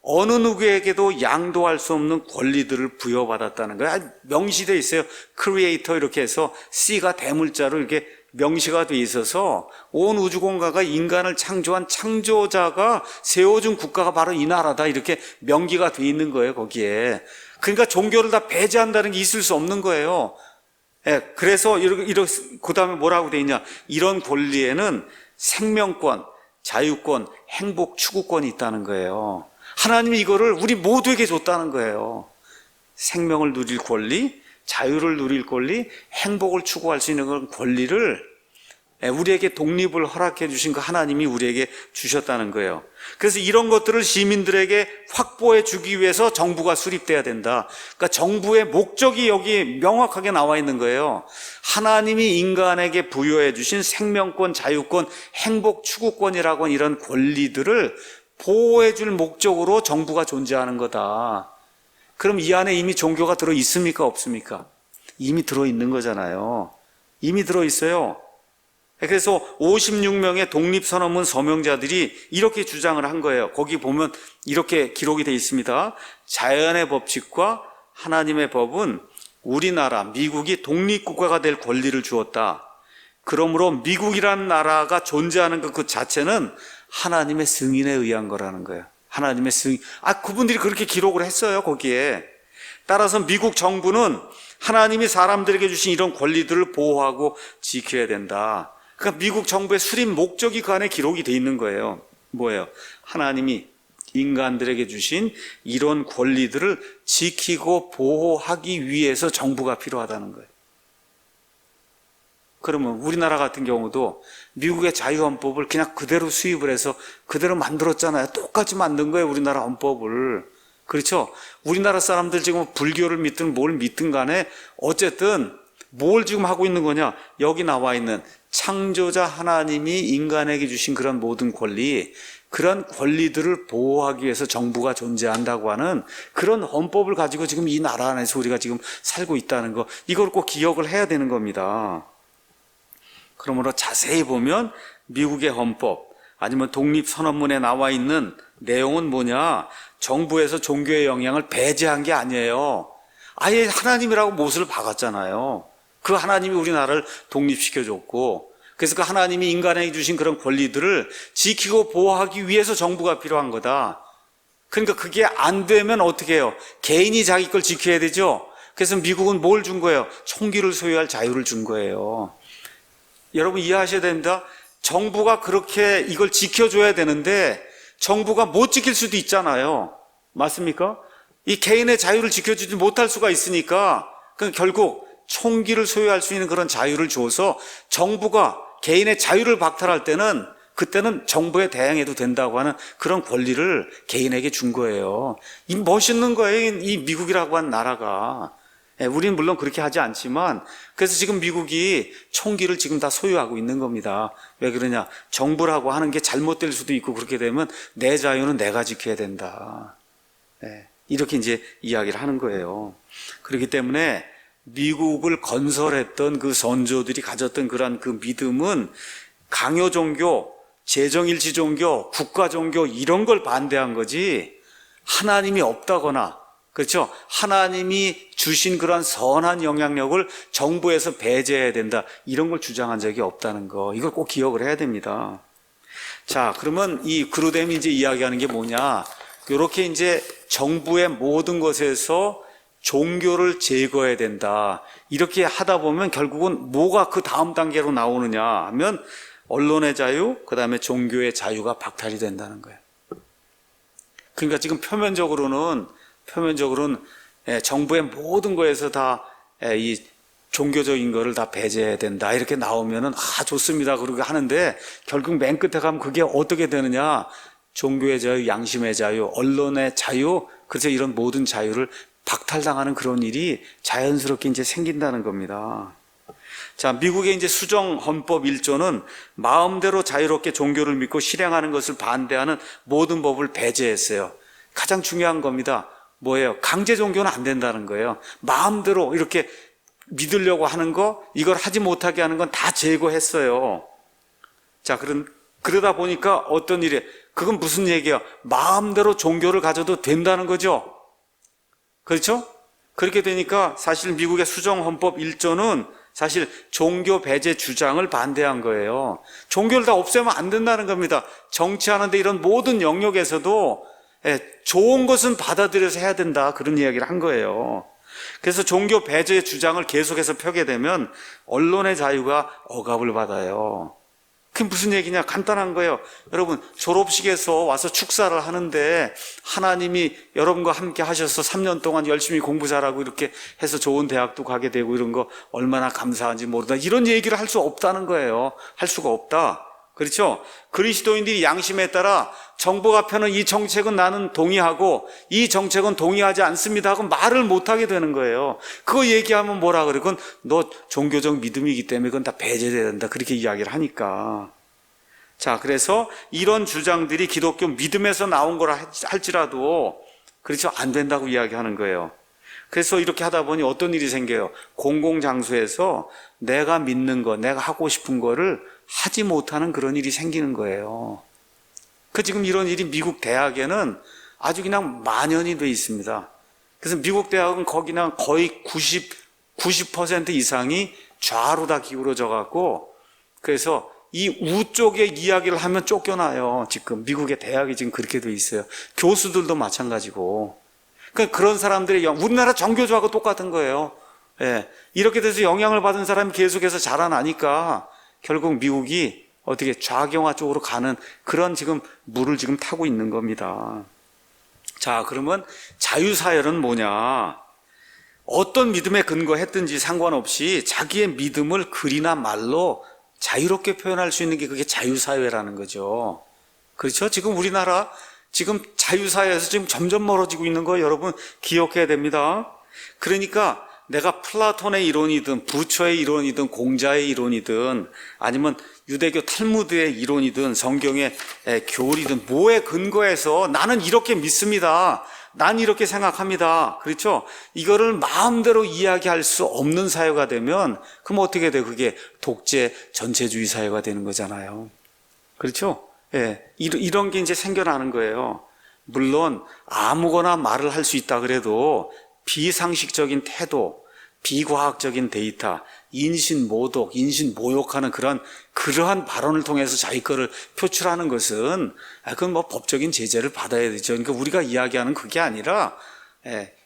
어느 누구에게도 양도할 수 없는 권리들을 부여받았다는 거예요. 명시되어 있어요. 크리에이터 이렇게 해서 C가 대물자로 이렇게 명시가 되어 있어서 온 우주공간과 인간을 창조한 창조자가 세워준 국가가 바로 이 나라다 이렇게 명기가 되어 있는 거예요. 거기에. 그러니까 종교를 다 배제한다는 게 있을 수 없는 거예요. 그래서 그 다음에 뭐라고 되어 있냐? 이런 권리에는 생명권, 자유권, 행복 추구권이 있다는 거예요. 하나님이 이거를 우리 모두에게 줬다는 거예요. 생명을 누릴 권리, 자유를 누릴 권리, 행복을 추구할 수 있는 그런 권리를 우리에게 독립을 허락해 주신 그 하나님이 우리에게 주셨다는 거예요. 그래서 이런 것들을 시민들에게 확보해 주기 위해서 정부가 수립돼야 된다. 그러니까 정부의 목적이 여기 명확하게 나와 있는 거예요. 하나님이 인간에게 부여해 주신 생명권, 자유권, 행복 추구권이라고 하는 이런 권리들을 보호해 줄 목적으로 정부가 존재하는 거다. 그럼 이 안에 이미 종교가 들어 있습니까? 없습니까? 이미 들어 있는 거잖아요. 이미 들어 있어요. 그래서 56명의 독립선언문 서명자들이 이렇게 주장을 한 거예요. 거기 보면 이렇게 기록이 되어 있습니다. 자연의 법칙과 하나님의 법은 우리나라, 미국이 독립국가가 될 권리를 주었다. 그러므로 미국이라는 나라가 존재하는 그 자체는 하나님의 승인에 의한 거라는 거예요. 하나님의 승인. 그분들이 그렇게 기록을 했어요, 거기에. 따라서 미국 정부는 하나님이 사람들에게 주신 이런 권리들을 보호하고 지켜야 된다. 그러니까 미국 정부의 수립 목적이 그 안에 기록이 돼 있는 거예요. 뭐예요? 하나님이 인간들에게 주신 이런 권리들을 지키고 보호하기 위해서 정부가 필요하다는 거예요. 그러면 우리나라 같은 경우도 미국의 자유헌법을 그냥 그대로 수입을 해서 그대로 만들었잖아요. 똑같이 만든 거예요, 우리나라 헌법을. 그렇죠? 우리나라 사람들 지금 불교를 믿든 뭘 믿든 간에 어쨌든 뭘 지금 하고 있는 거냐? 여기 나와 있는 창조자 하나님이 인간에게 주신 그런 모든 권리, 그런 권리들을 보호하기 위해서 정부가 존재한다고 하는 그런 헌법을 가지고 지금 이 나라 안에서 우리가 지금 살고 있다는 거, 이걸 꼭 기억을 해야 되는 겁니다. 그러므로 자세히 보면 미국의 헌법 아니면 독립선언문에 나와 있는 내용은 뭐냐? 정부에서 종교의 영향을 배제한 게 아니에요. 아예 하나님이라고 못을 박았잖아요. 그 하나님이 우리나라를 독립시켜줬고, 그래서 그 하나님이 인간에게 주신 그런 권리들을 지키고 보호하기 위해서 정부가 필요한 거다. 그러니까 그게 안 되면 어떻게 해요? 개인이 자기 걸 지켜야 되죠. 그래서 미국은 뭘 준 거예요? 총기를 소유할 자유를 준 거예요. 여러분 이해하셔야 됩니다. 정부가 그렇게 이걸 지켜줘야 되는데 정부가 못 지킬 수도 있잖아요. 맞습니까? 이 개인의 자유를 지켜주지 못할 수가 있으니까 결국 총기를 소유할 수 있는 그런 자유를 줘서 정부가 개인의 자유를 박탈할 때는 그때는 정부에 대항해도 된다고 하는 그런 권리를 개인에게 준 거예요. 이 멋있는 거예요, 이 미국이라고 하는 나라가. 우리는 물론 그렇게 하지 않지만, 그래서 지금 미국이 총기를 지금 다 소유하고 있는 겁니다. 왜 그러냐? 정부라고 하는 게 잘못될 수도 있고, 그렇게 되면 내 자유는 내가 지켜야 된다. 이렇게 이제 이야기를 하는 거예요. 그렇기 때문에 미국을 건설했던 그 선조들이 가졌던 그러한 그 믿음은 강요 종교, 재정일치 종교, 국가 종교 이런 걸 반대한 거지, 하나님이 없다거나, 그렇죠? 하나님이 주신 그런 선한 영향력을 정부에서 배제해야 된다, 이런 걸 주장한 적이 없다는 거, 이걸 꼭 기억을 해야 됩니다. 자, 그러면 이 그루뎀이 이제 이야기하는 게 뭐냐? 이렇게 이제 정부의 모든 것에서 종교를 제거해야 된다, 이렇게 하다 보면 결국은 뭐가 그 다음 단계로 나오느냐 하면 언론의 자유, 그 다음에 종교의 자유가 박탈이 된다는 거예요. 그러니까 지금 표면적으로는 정부의 모든 거에서 다 이 종교적인 거를 다 배제해야 된다, 이렇게 나오면은 좋습니다 그러고 하는데, 결국 맨 끝에 가면 그게 어떻게 되느냐? 종교의 자유, 양심의 자유, 언론의 자유, 그래서 이런 모든 자유를 박탈당하는 그런 일이 자연스럽게 이제 생긴다는 겁니다. 자, 미국의 이제 수정 헌법 1조는 마음대로 자유롭게 종교를 믿고 실행하는 것을 반대하는 모든 법을 배제했어요. 가장 중요한 겁니다. 뭐예요? 강제 종교는 안 된다는 거예요. 마음대로 이렇게 믿으려고 하는 거, 이걸 하지 못하게 하는 건 다 제거했어요. 자, 그러다 보니까 어떤 일이, 그건 무슨 얘기야? 마음대로 종교를 가져도 된다는 거죠. 그렇죠? 그렇게 되니까 사실 미국의 수정 헌법 1조는 사실 종교 배제 주장을 반대한 거예요. 종교를 다 없애면 안 된다는 겁니다. 정치하는데 이런 모든 영역에서도 좋은 것은 받아들여서 해야 된다, 그런 이야기를 한 거예요. 그래서 종교 배제 주장을 계속해서 펴게 되면 언론의 자유가 억압을 받아요. 그게 무슨 얘기냐? 간단한 거예요. 여러분, 졸업식에서 와서 축사를 하는데 하나님이 여러분과 함께 하셔서 3년 동안 열심히 공부 잘하고 이렇게 해서 좋은 대학도 가게 되고 이런 거 얼마나 감사한지 모르다, 이런 얘기를 할 수 없다는 거예요. 할 수가 없다. 그렇죠? 그리스도인들이 양심에 따라 정부가 펴는 이 정책은 나는 동의하고 이 정책은 동의하지 않습니다 하고 말을 못하게 되는 거예요. 그거 얘기하면 뭐라 그래? 그건 너 종교적 믿음이기 때문에 그건 다 배제돼야 된다, 그렇게 이야기를 하니까. 자, 그래서 이런 주장들이 기독교 믿음에서 나온 거라 할지라도 그렇죠, 안 된다고 이야기하는 거예요. 그래서 이렇게 하다 보니 어떤 일이 생겨요? 공공장소에서 내가 믿는 거, 내가 하고 싶은 거를 하지 못하는 그런 일이 생기는 거예요. 지금 이런 일이 미국 대학에는 아주 그냥 만연이 돼 있습니다. 그래서 미국 대학은 거기는 거의 90% 이상이 좌로 다 기울어져 갖고, 그래서 이 우 쪽에 이야기를 하면 쫓겨나요. 지금 미국의 대학이 지금 그렇게 돼 있어요. 교수들도 마찬가지고. 그러니까 그런 사람들이 우리나라 정교조하고 똑같은 거예요. 이렇게 돼서 영향을 받은 사람이 계속해서 자라나니까 결국 미국이 어떻게 좌경화 쪽으로 가는 그런 지금 물을 지금 타고 있는 겁니다. 자, 그러면 자유사회는 뭐냐? 어떤 믿음에 근거했든지 상관없이 자기의 믿음을 글이나 말로 자유롭게 표현할 수 있는 게 그게 자유사회라는 거죠. 그렇죠? 지금 우리나라 지금 자유사회에서 지금 점점 멀어지고 있는 거 여러분 기억해야 됩니다. 그러니까 내가 플라톤의 이론이든 부처의 이론이든 공자의 이론이든 아니면 유대교 탈무드의 이론이든 성경의 교리든 뭐에 근거해서 나는 이렇게 믿습니다, 난 이렇게 생각합니다, 그렇죠? 이거를 마음대로 이야기할 수 없는 사회가 되면 그럼 어떻게 돼? 그게 독재 전체주의 사회가 되는 거잖아요. 그렇죠? 이런 게 이제 생겨나는 거예요. 물론 아무거나 말을 할 수 있다 그래도 비상식적인 태도, 비과학적인 데이터, 인신모독, 인신모욕하는 그러한 발언을 통해서 자기 거를 표출하는 것은 그건 뭐 법적인 제재를 받아야 되죠. 그러니까 우리가 이야기하는 그게 아니라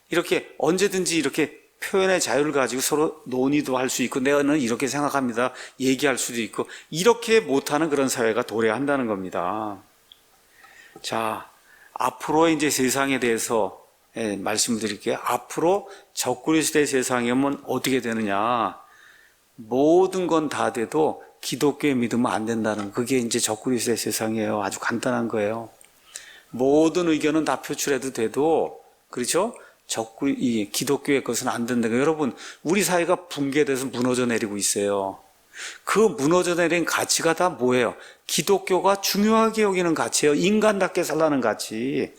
이렇게 언제든지 이렇게 표현의 자유를 가지고 서로 논의도 할 수 있고 내가는 이렇게 생각합니다 얘기할 수도 있고, 이렇게 못하는 그런 사회가 도래한다는 겁니다. 자, 앞으로의 이제 세상에 대해서 말씀드릴게요. 앞으로 적그리스도의 세상에 오면 어떻게 되느냐? 모든 건 다 돼도 기독교의 믿으면 안 된다는, 그게 이제 적그리스도의 세상이에요. 아주 간단한 거예요. 모든 의견은 다 표출해도 돼도, 그렇죠? 적고 이 기독교의 것은 안 된다고. 여러분, 우리 사회가 붕괴돼서 무너져 내리고 있어요. 그 무너져 내린 가치가 다 뭐예요? 기독교가 중요하게 여기는 가치예요. 인간답게 살라는 가치.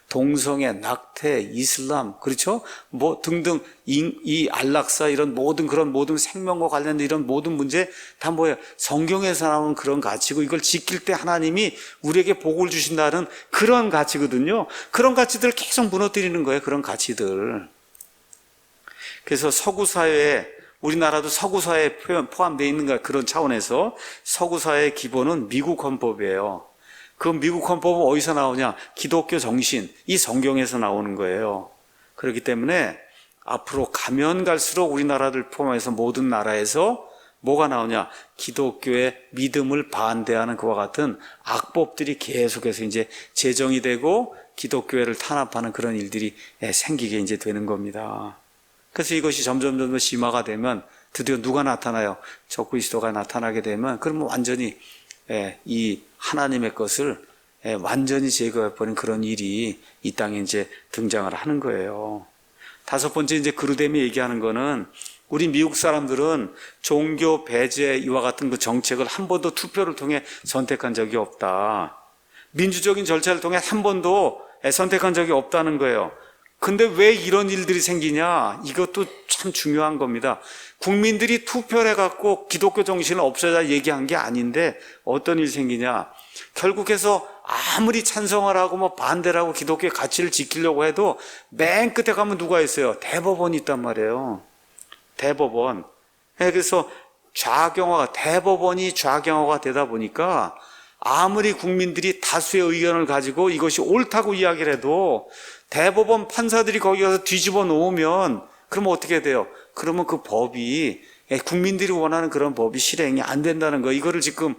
동성애, 낙태, 이슬람, 그렇죠? 뭐 등등 이 안락사 이런 모든 생명과 관련된 이런 모든 문제 다 뭐예요? 성경에서 나오는 그런 가치고, 이걸 지킬 때 하나님이 우리에게 복을 주신다는 그런 가치거든요. 그런 가치들을 계속 무너뜨리는 거예요. 그런 가치들. 그래서 서구 사회에, 우리나라도 서구 사회에 포함되어 있는 그런 차원에서 서구 사회의 기본은 미국 헌법이에요. 그 미국 헌법은 어디서 나오냐? 기독교 정신, 이 성경에서 나오는 거예요. 그렇기 때문에 앞으로 가면 갈수록 우리나라를 포함해서 모든 나라에서 뭐가 나오냐? 기독교의 믿음을 반대하는 그와 같은 악법들이 계속해서 이제 제정이 되고 기독교회를 탄압하는 그런 일들이 생기게 이제 되는 겁니다. 그래서 이것이 점점 심화가 되면 드디어 누가 나타나요? 적그리스도가 나타나게 되면, 그러면 완전히 이 하나님의 것을 완전히 제거해버린 그런 일이 이 땅에 이제 등장을 하는 거예요. 다섯 번째, 이제 그루뎀이 얘기하는 거는, 우리 미국 사람들은 종교 배제 이와 같은 그 정책을 한 번도 투표를 통해 선택한 적이 없다. 민주적인 절차를 통해 한 번도 선택한 적이 없다는 거예요. 근데 왜 이런 일들이 생기냐? 이것도 참 중요한 겁니다. 국민들이 투표를 해갖고 기독교 정신을 없애자 얘기한 게 아닌데 어떤 일이 생기냐? 결국해서 아무리 찬성을 하고 뭐 반대를 하고 기독교의 가치를 지키려고 해도 맨 끝에 가면 누가 있어요? 대법원이 있단 말이에요. 대법원. 그래서 대법원이 좌경화가 되다 보니까 아무리 국민들이 다수의 의견을 가지고 이것이 옳다고 이야기를 해도 대법원 판사들이 거기 가서 뒤집어 놓으면, 그러면 어떻게 돼요? 그러면 그 법이, 국민들이 원하는 그런 법이 실행이 안 된다는 거. 이거를 지금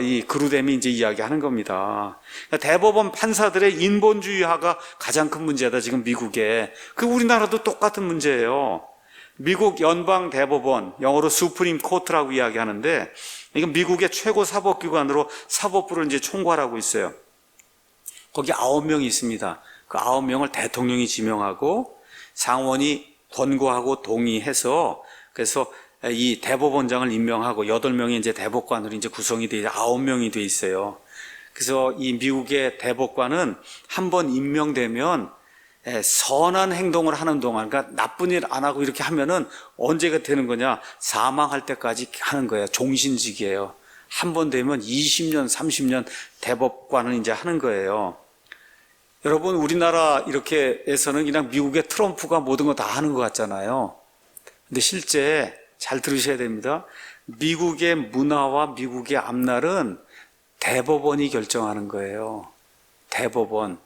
이 그루뎀이 이제 이야기하는 겁니다. 그러니까 대법원 판사들의 인본주의화가 가장 큰 문제다, 지금 미국에. 그 우리나라도 똑같은 문제예요. 미국 연방 대법원, 영어로 수프림 코트라고 이야기하는데, 이건 미국의 최고 사법기관으로 사법부를 이제 총괄하고 있어요. 거기 9명이 있습니다. 그 9명을 대통령이 지명하고 상원이 권고하고 동의해서, 그래서 이 대법원장을 임명하고 8명이 이제 대법관으로 이제 구성이 돼 9명이 돼 있어요. 그래서 이 미국의 대법관은 한번 임명되면 선한 행동을 하는 동안, 그러니까 나쁜 일 안 하고 이렇게 하면은 언제가 되는 거냐? 사망할 때까지 하는 거예요. 종신직이에요. 한 번 되면 20년, 30년 대법관을 이제 하는 거예요. 여러분, 우리나라 이렇게 해서는 그냥 미국의 트럼프가 모든 거 다 하는 것 같잖아요. 근데 실제 잘 들으셔야 됩니다. 미국의 문화와 미국의 앞날은 대법원이 결정하는 거예요. 대법원,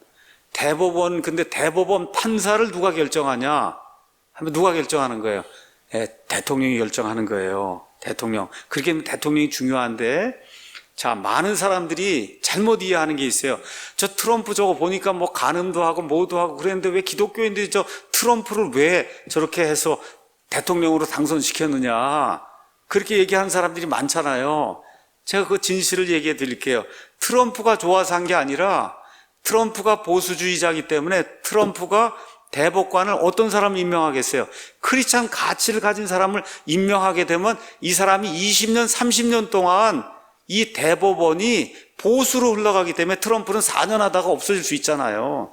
근데 대법원 판사를 누가 결정하냐? 하면 누가 결정하는 거예요? 대통령이 결정하는 거예요. 대통령. 그렇게 하면 대통령이 중요한데, 자, 많은 사람들이 잘못 이해하는 게 있어요. 저 트럼프 저거 보니까 뭐 간음도 하고 뭐도 하고 그랬는데 왜 기독교인들이 저 트럼프를 왜 저렇게 해서 대통령으로 당선시켰느냐? 그렇게 얘기하는 사람들이 많잖아요. 제가 그 진실을 얘기해 드릴게요. 트럼프가 좋아서 한 게 아니라 트럼프가 보수주의자이기 때문에 트럼프가 대법관을 어떤 사람을 임명하겠어요? 크리스찬 가치를 가진 사람을 임명하게 되면 이 사람이 20년, 30년 동안 이 대법원이 보수로 흘러가기 때문에 트럼프는 4년 하다가 없어질 수 있잖아요.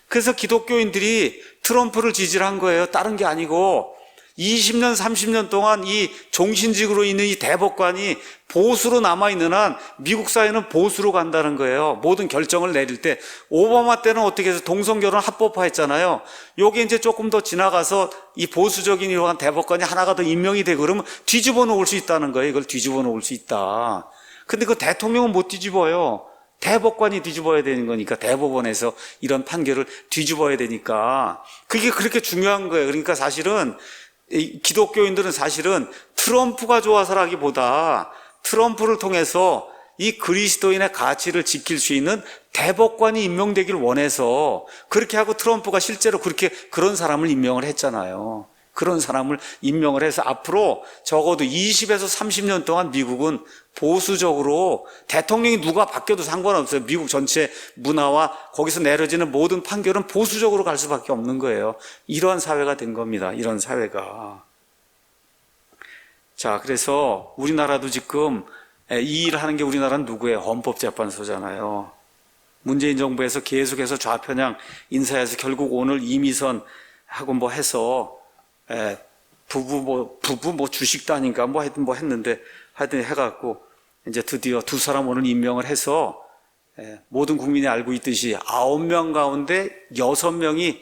그래서 기독교인들이 트럼프를 지지를 한 거예요. 다른 게 아니고 20년, 30년 동안 이 종신직으로 있는 이 대법관이 보수로 남아있는 한 미국 사회는 보수로 간다는 거예요. 모든 결정을 내릴 때. 오바마 때는 어떻게 해서 동성결혼 합법화했잖아요. 요게 이제 조금 더 지나가서 이 보수적인 이러한 대법관이 하나가 더 임명이 되고 그러면 뒤집어 놓을 수 있다는 거예요. 이걸 뒤집어 놓을 수 있다. 근데 그 대통령은 못 뒤집어요. 대법관이 뒤집어야 되는 거니까, 대법원에서 이런 판결을 뒤집어야 되니까. 그게 그렇게 중요한 거예요. 그러니까 사실은 기독교인들은 사실은 트럼프가 좋아서라기보다 트럼프를 통해서 이 그리스도인의 가치를 지킬 수 있는 대법관이 임명되길 원해서 그렇게 하고 트럼프가 실제로 그런 사람을 임명을 했잖아요. 그런 사람을 임명을 해서 앞으로 적어도 20에서 30년 동안 미국은 보수적으로 대통령이 누가 바뀌어도 상관없어요. 미국 전체 문화와 거기서 내려지는 모든 판결은 보수적으로 갈 수밖에 없는 거예요. 이러한 사회가 된 겁니다. 이런 사회가. 자, 그래서 우리나라도 지금 이 일을 하는 게 우리나라는 누구예요? 헌법재판소잖아요. 문재인 정부에서 계속해서 좌편향 인사해서 결국 오늘 이미선 하고 뭐 해서 부부 뭐 주식도 아닌가 뭐 했는데 하여튼 해갖고 이제 드디어 두 사람 오늘 임명을 해서 모든 국민이 알고 있듯이 9명 가운데 6명이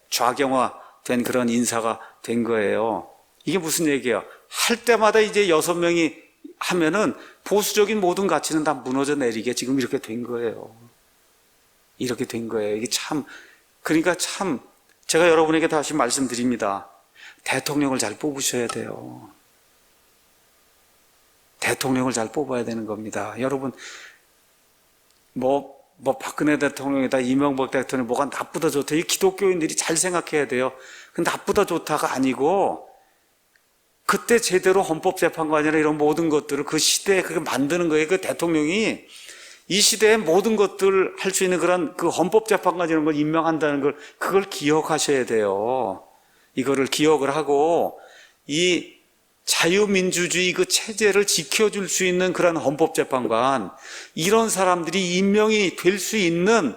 좌경화된 그런 인사가 된 거예요. 이게 무슨 얘기야? 할 때마다 이제 6명이 하면은 보수적인 모든 가치는 다 무너져 내리게 지금 이렇게 된 거예요. 이렇게 된 거예요. 이게 참, 그러니까 참, 제가 여러분에게 다시 말씀드립니다. 대통령을 잘 뽑으셔야 돼요. 대통령을 잘 뽑아야 되는 겁니다. 여러분, 박근혜 대통령이다, 이명박 대통령 뭐가 나쁘다 좋다. 이 기독교인들이 잘 생각해야 돼요. 그 나쁘다 좋다가 아니고, 그때 제대로 헌법재판관이나 이런 모든 것들을 그 시대에 그게 만드는 거예요. 그 대통령이 이 시대의 모든 것들을 할 수 있는 그런 그 헌법재판관 이런 걸 임명한다는 걸 그걸 기억하셔야 돼요. 이거를 기억을 하고 이 자유민주주의 그 체제를 지켜줄 수 있는 그런 헌법재판관 이런 사람들이 임명이 될 수 있는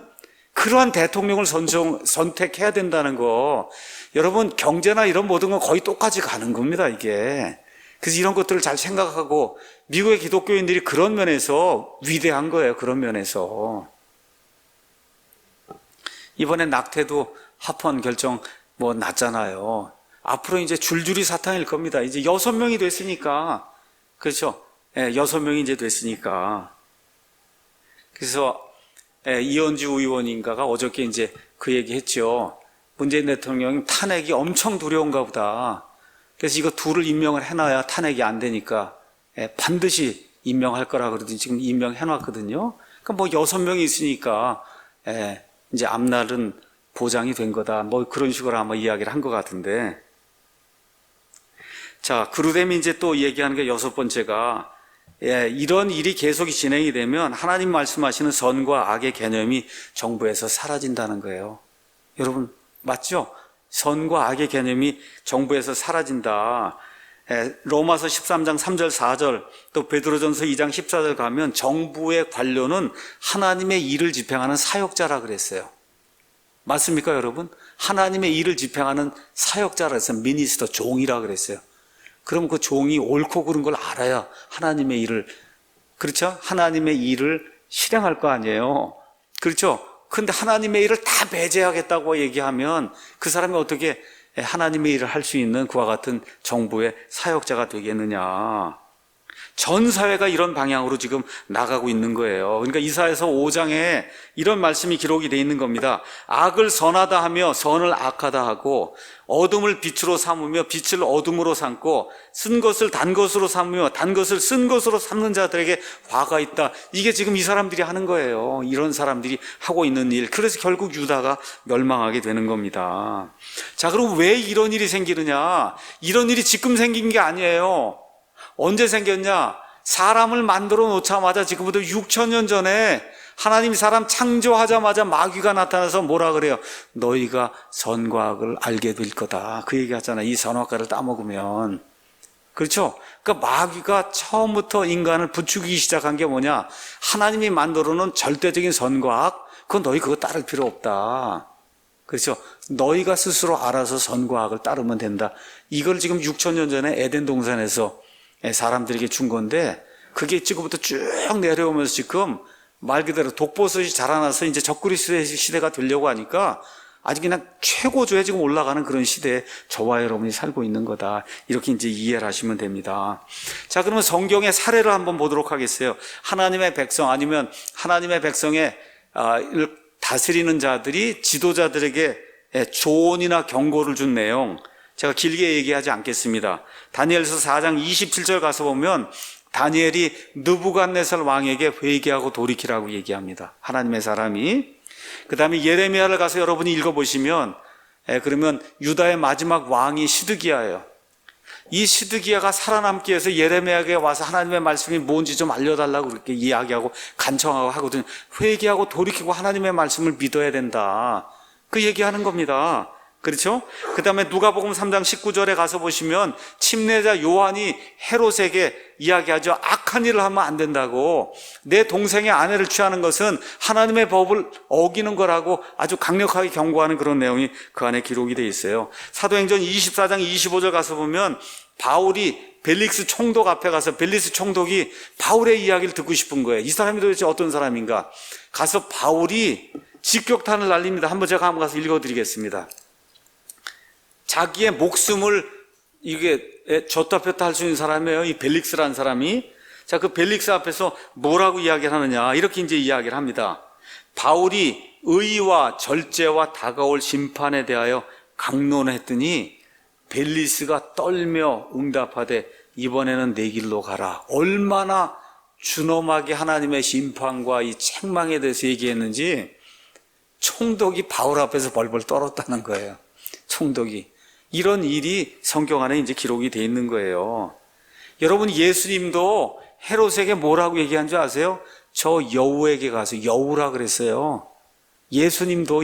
그러한 대통령을 선택해야 된다는 거. 여러분 경제나 이런 모든 건 거의 똑같이 가는 겁니다, 이게. 그래서 이런 것들을 잘 생각하고 미국의 기독교인들이 그런 면에서 위대한 거예요. 그런 면에서. 이번에 낙태도 합헌 결정 났잖아요. 앞으로 이제 줄줄이 사탕일 겁니다. 이제 6명이 됐으니까. 그렇죠? 6명이 이제 됐으니까. 그래서 이현주 의원인가가 어저께 이제 그 얘기 했죠. 문재인 대통령이 탄핵이 엄청 두려운가 보다. 그래서 이거 둘을 임명을 해놔야 탄핵이 안 되니까 반드시 임명할 거라 그러더니 지금 임명해놨거든요. 그러니까 6명이 있으니까 이제 앞날은 보장이 된 거다. 그런 식으로 아마 이야기를 한 것 같은데. 자, 그러면 이제 또 얘기하는 게 6번째가 이런 일이 계속 진행이 되면 하나님 말씀하시는 선과 악의 개념이 정부에서 사라진다는 거예요. 여러분 맞죠? 선과 악의 개념이 정부에서 사라진다. 로마서 13장 3절 4절 또 베드로전서 2장 14절 가면 정부의 관료는 하나님의 일을 집행하는 사역자라 그랬어요. 맞습니까 여러분? 하나님의 일을 집행하는 사역자라 그랬어요. 미니스터, 종이라 그랬어요. 그럼 그 종이 옳고 그른 걸 알아야 하나님의 일을, 그렇죠? 하나님의 일을 실행할 거 아니에요. 그렇죠? 근데 하나님의 일을 다 배제하겠다고 얘기하면 그 사람이 어떻게 하나님의 일을 할 수 있는 그와 같은 정부의 사역자가 되겠느냐. 전 사회가 이런 방향으로 지금 나가고 있는 거예요. 그러니까 이사야서 5장에 이런 말씀이 기록이 되어 있는 겁니다. 악을 선하다 하며 선을 악하다 하고 어둠을 빛으로 삼으며 빛을 어둠으로 삼고 쓴 것을 단 것으로 삼으며 단 것을 쓴 것으로 삼는 자들에게 화가 있다. 이게 지금 이 사람들이 하는 거예요. 이런 사람들이 하고 있는 일. 그래서 결국 유다가 멸망하게 되는 겁니다. 자, 그럼 왜 이런 일이 생기느냐? 이런 일이 지금 생긴 게 아니에요. 언제 생겼냐? 사람을 만들어 놓자마자 지금부터 6,000년 전에 하나님 사람 창조하자마자 마귀가 나타나서 뭐라 그래요? 너희가 선과 악을 알게 될 거다. 그 얘기 하잖아요. 이 선악과를 따먹으면. 그렇죠? 그러니까 마귀가 처음부터 인간을 부추기기 시작한 게 뭐냐? 하나님이 만들어 놓은 절대적인 선과 악, 그건 너희 그거 따를 필요 없다. 그렇죠? 너희가 스스로 알아서 선과 악을 따르면 된다. 이걸 지금 6,000년 전에 에덴 동산에서 사람들에게 준 건데 그게 지금부터 쭉 내려오면서 지금 말 그대로 독버섯이 자라나서 이제 적그리스도의 시대가 되려고 하니까 아주 그냥 최고조에 지금 올라가는 그런 시대에 저와 여러분이 살고 있는 거다. 이렇게 이제 이해를 하시면 됩니다. 자, 그러면 성경의 사례를 한번 보도록 하겠어요. 하나님의 백성 아니면 하나님의 백성의 다스리는 자들이 지도자들에게 조언이나 경고를 준 내용, 제가 길게 얘기하지 않겠습니다. 다니엘서 4장 27절 가서 보면 다니엘이 느부갓네살 왕에게 회개하고 돌이키라고 얘기합니다. 하나님의 사람이. 그 다음에 예레미야를 가서 여러분이 읽어보시면 그러면 유다의 마지막 왕이 시드기야예요. 이 시드기야가 살아남기 위해서 예레미야에게 와서 하나님의 말씀이 뭔지 좀 알려달라고 그렇게 이야기하고 간청하고 하거든요. 회개하고 돌이키고 하나님의 말씀을 믿어야 된다. 그 얘기하는 겁니다. 그렇죠? 그 다음에 누가복음 3장 19절에 가서 보시면 침례자 요한이 헤롯에게 이야기하죠. 악한 일을 하면 안 된다고. 내 동생의 아내를 취하는 것은 하나님의 법을 어기는 거라고 아주 강력하게 경고하는 그런 내용이 그 안에 기록이 되어 있어요. 사도행전 24장 25절 가서 보면 바울이 벨릭스 총독 앞에 가서 벨릭스 총독이 바울의 이야기를 듣고 싶은 거예요. 이 사람이 도대체 어떤 사람인가? 가서 바울이 직격탄을 날립니다. 한번 제가 한번 가서 읽어드리겠습니다. 자기의 목숨을 이게 줬다 폈다 할 수 있는 사람이에요. 이 벨릭스라는 사람이. 자, 그 벨릭스 앞에서 뭐라고 이야기를 하느냐. 이렇게 이제 이야기를 합니다. 바울이 의와 절제와 다가올 심판에 대하여 강론했더니 벨릭스가 떨며 응답하되 이번에는 내 길로 가라. 얼마나 준엄하게 하나님의 심판과 이 책망에 대해서 얘기했는지 총독이 바울 앞에서 벌벌 떨었다는 거예요. 총독이. 이런 일이 성경 안에 이제 기록이 되어 있는 거예요. 여러분, 예수님도 헤롯에게 뭐라고 얘기한 줄 아세요? 저 여우에게 가서 여우라 그랬어요. 예수님도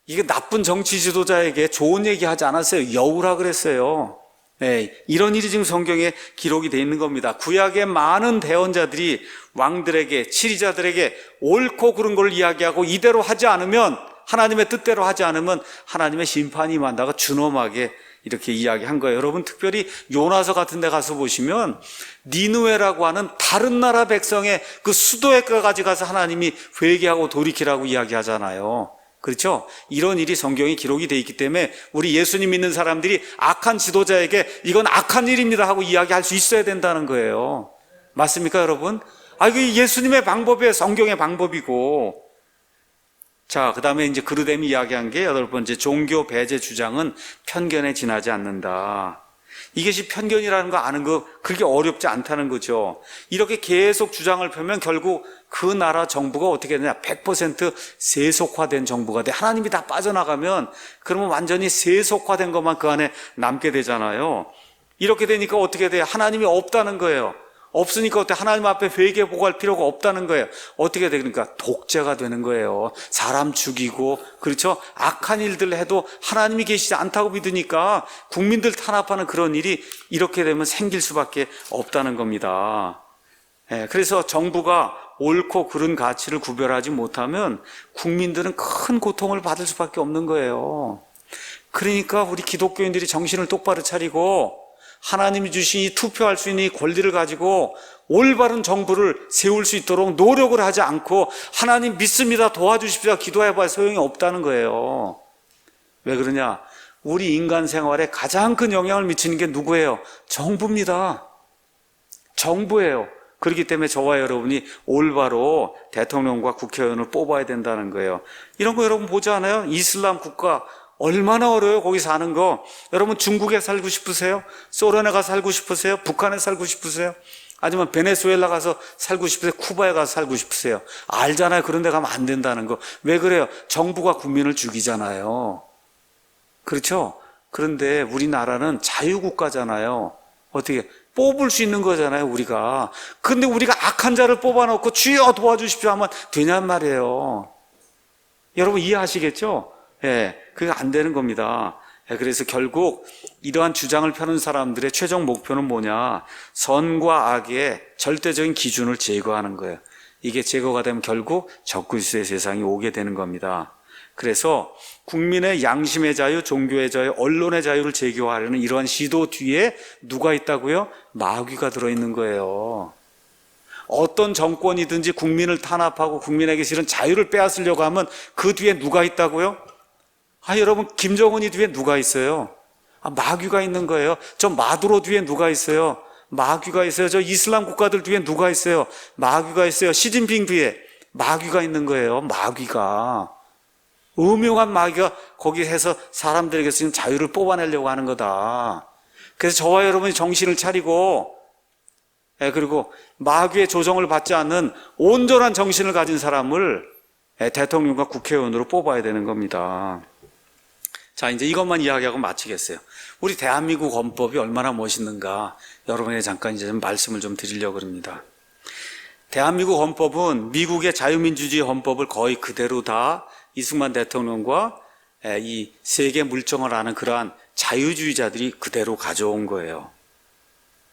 이게 나쁜 정치 지도자에게 좋은 얘기 하지 않았어요. 여우라 그랬어요. 네, 이런 일이 지금 성경에 기록이 되어 있는 겁니다. 구약의 많은 대언자들이 왕들에게, 치리자들에게 옳고 그른 걸 이야기하고 이대로 하지 않으면, 하나님의 뜻대로 하지 않으면 하나님의 심판이 임한다고 준엄하게 이렇게 이야기한 거예요. 여러분, 특별히 요나서 같은 데 가서 보시면 니느웨라고 하는 다른 나라 백성의 그 수도에까지 가서 하나님이 회개하고 돌이키라고 이야기하잖아요. 그렇죠? 이런 일이 성경에 기록이 되어 있기 때문에 우리 예수님 믿는 사람들이 악한 지도자에게 이건 악한 일입니다 하고 이야기할 수 있어야 된다는 거예요. 맞습니까, 여러분? 이게 예수님의 방법이에요. 성경의 방법이고. 자, 그 다음에 이제 그르뎀이 이야기한 게 8번째, 종교 배제 주장은 편견에 지나지 않는다. 이것이 편견이라는 거 아는 거 그렇게 어렵지 않다는 거죠. 이렇게 계속 주장을 펴면 결국 그 나라 정부가 어떻게 되냐, 100% 세속화된 정부가 돼. 하나님이 다 빠져나가면 그러면 완전히 세속화된 것만 그 안에 남게 되잖아요. 이렇게 되니까 어떻게 돼요? 하나님이 없다는 거예요. 없으니까 어때? 하나님 앞에 회개 보고할 필요가 없다는 거예요. 어떻게 돼? 그러니까 독재가 되는 거예요. 사람 죽이고, 그렇죠? 악한 일들 해도 하나님이 계시지 않다고 믿으니까 국민들 탄압하는 그런 일이 이렇게 되면 생길 수밖에 없다는 겁니다. 그래서 정부가 옳고 그른 가치를 구별하지 못하면 국민들은 큰 고통을 받을 수밖에 없는 거예요. 그러니까 우리 기독교인들이 정신을 똑바로 차리고 하나님이 주신 이 투표할 수 있는 이 권리를 가지고 올바른 정부를 세울 수 있도록 노력을 하지 않고 하나님 믿습니다, 도와주십시오, 기도해봐야 소용이 없다는 거예요. 왜 그러냐? 우리 인간 생활에 가장 큰 영향을 미치는 게 누구예요? 정부입니다. 정부예요. 그렇기 때문에 저와 여러분이 올바로 대통령과 국회의원을 뽑아야 된다는 거예요. 이런 거 여러분 보지 않아요? 이슬람 국가 얼마나 어려워요, 거기 사는 거. 여러분, 중국에 살고 싶으세요? 소련에 가서 살고 싶으세요? 북한에 살고 싶으세요? 아니면 베네수엘라 가서 살고 싶으세요? 쿠바에 가서 살고 싶으세요? 알잖아요. 그런 데 가면 안 된다는 거. 왜 그래요? 정부가 국민을 죽이잖아요. 그렇죠? 그런데 우리나라는 자유국가잖아요. 어떻게 뽑을 수 있는 거잖아요, 우리가. 근데 우리가 악한 자를 뽑아놓고 주여 도와주십시오 하면 되냔 말이에요. 여러분 이해하시겠죠? 그게 안 되는 겁니다. 그래서 결국 이러한 주장을 펴는 사람들의 최종 목표는 뭐냐? 선과 악의 절대적인 기준을 제거하는 거예요. 이게 제거가 되면 결국 적그리스도의 세상이 오게 되는 겁니다. 그래서 국민의 양심의 자유, 종교의 자유, 언론의 자유를 제거하려는 이러한 시도 뒤에 누가 있다고요? 마귀가 들어있는 거예요. 어떤 정권이든지 국민을 탄압하고 국민에게 실은 자유를 빼앗으려고 하면 그 뒤에 누가 있다고요? 여러분, 김정은이 뒤에 누가 있어요? 마귀가 있는 거예요. 저 마두로 뒤에 누가 있어요? 마귀가 있어요. 저 이슬람 국가들 뒤에 누가 있어요? 마귀가 있어요. 시진핑 뒤에 마귀가 있는 거예요. 마귀가. 음흉한 마귀가 거기 해서 사람들에게 지금 자유를 뽑아내려고 하는 거다. 그래서 저와 여러분이 정신을 차리고, 그리고 마귀의 조정을 받지 않는 온전한 정신을 가진 사람을 대통령과 국회의원으로 뽑아야 되는 겁니다. 자, 이제 이것만 이야기하고 마치겠어요. 우리 대한민국 헌법이 얼마나 멋있는가 여러분에게 잠깐 이제 좀 말씀을 좀 드리려고 합니다. 대한민국 헌법은 미국의 자유민주주의 헌법을 거의 그대로 다 이승만 대통령과 이 세계 물정을 아는 그러한 자유주의자들이 그대로 가져온 거예요.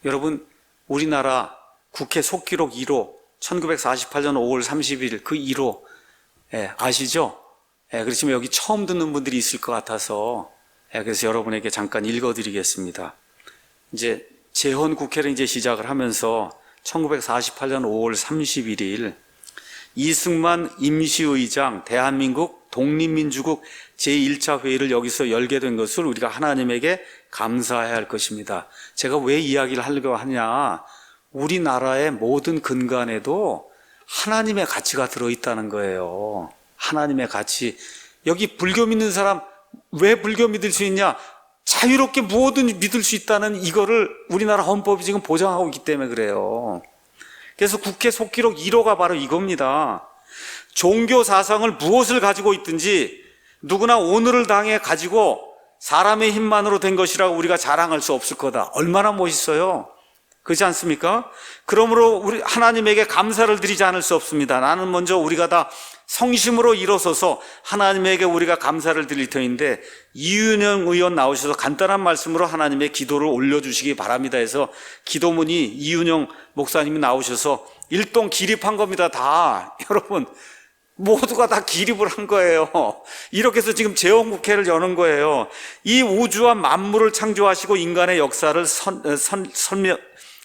여러분, 우리나라 국회 속기록 1호 1948년 5월 31일 그 1호 아시죠? 그렇지만 여기 처음 듣는 분들이 있을 것 같아서 그래서 여러분에게 잠깐 읽어드리겠습니다. 이제 재헌국회를 이제 시작을 하면서 1948년 5월 31일 이승만 임시의장 대한민국 독립민주국 제1차 회의를 여기서 열게 된 것을 우리가 하나님에게 감사해야 할 것입니다. 제가 왜 이야기를 하려고 하냐, 우리나라의 모든 근간에도 하나님의 가치가 들어있다는 거예요. 하나님의 가치. 여기 불교 믿는 사람 왜 불교 믿을 수 있냐? 자유롭게 무엇든 믿을 수 있다는 이거를 우리나라 헌법이 지금 보장하고 있기 때문에 그래요. 그래서 국회 속기록 1호가 바로 이겁니다. 종교 사상을 무엇을 가지고 있든지 누구나 오늘을 당해 가지고 사람의 힘만으로 된 것이라고 우리가 자랑할 수 없을 거다. 얼마나 멋있어요. 그렇지 않습니까? 그러므로 우리 하나님에게 감사를 드리지 않을 수 없습니다. 나는 먼저 우리가 다 성심으로 일어서서 하나님에게 우리가 감사를 드릴 터인데, 이윤영 의원 나오셔서 간단한 말씀으로 하나님의 기도를 올려주시기 바랍니다 해서 기도문이 이윤영 목사님이 나오셔서 일동 기립한 겁니다. 다 여러분 모두가 다 기립을 한 거예요. 이렇게 해서 지금 재헌국회를 여는 거예요. 이 우주와 만물을 창조하시고 인간의 역사를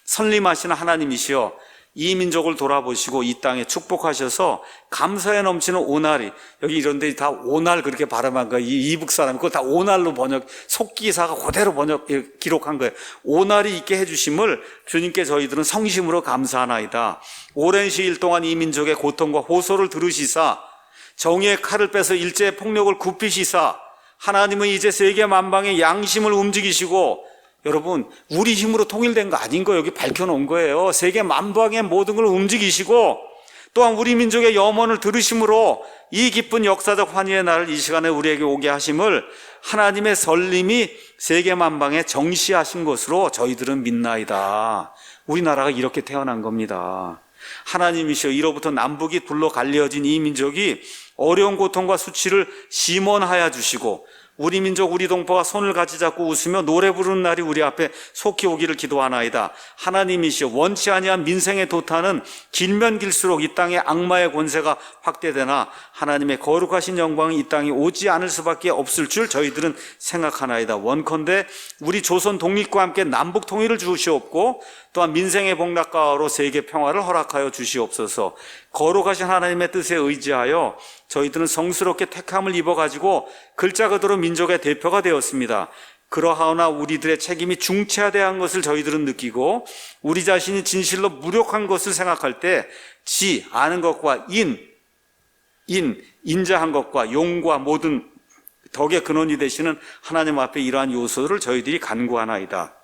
선림하시는 하나님이시여, 이 민족을 돌아보시고 이 땅에 축복하셔서 감사에 넘치는 오날이, 여기 이런 데 다 오날 그렇게 발음한 거예요. 이 이북 사람이 그거 다 오날로 번역, 속기사가 그대로 기록한 거예요. 오날이 있게 해주심을 주님께 저희들은 성심으로 감사하나이다. 오랜 시일 동안 이 민족의 고통과 호소를 들으시사 정의의 칼을 빼서 일제의 폭력을 굽히시사 하나님은 이제 세계 만방의 양심을 움직이시고, 여러분 우리 힘으로 통일된 거 아닌 거 여기 밝혀놓은 거예요. 세계 만방의 모든 걸 움직이시고 또한 우리 민족의 염원을 들으심으로 이 기쁜 역사적 환희의 날을 이 시간에 우리에게 오게 하심을 하나님의 설림이 세계 만방에 정시하신 것으로 저희들은 믿나이다. 우리나라가 이렇게 태어난 겁니다. 하나님이시여, 이로부터 남북이 둘로 갈려진 이 민족이 어려운 고통과 수치를 심원하여 주시고 우리 민족 우리 동포가 손을 같이 잡고 웃으며 노래 부르는 날이 우리 앞에 속히 오기를 기도하나이다. 하나님이시여, 원치 아니한 민생의 도탄은 길면 길수록 이 땅에 악마의 권세가 확대되나 하나님의 거룩하신 영광이 이 땅에 오지 않을 수밖에 없을 줄 저희들은 생각하나이다. 원컨대 우리 조선 독립과 함께 남북 통일을 주시옵고 또한 민생의 복락가로 세계 평화를 허락하여 주시옵소서. 거룩하신 하나님의 뜻에 의지하여 저희들은 성스럽게 택함을 입어가지고 글자 그대로 민족의 대표가 되었습니다. 그러하오나 우리들의 책임이 중차대한 것을 저희들은 느끼고 우리 자신이 진실로 무력한 것을 생각할 때 지, 아는 것과 인자한 것과 용과 모든 덕의 근원이 되시는 하나님 앞에 이러한 요소를 저희들이 간구하나이다.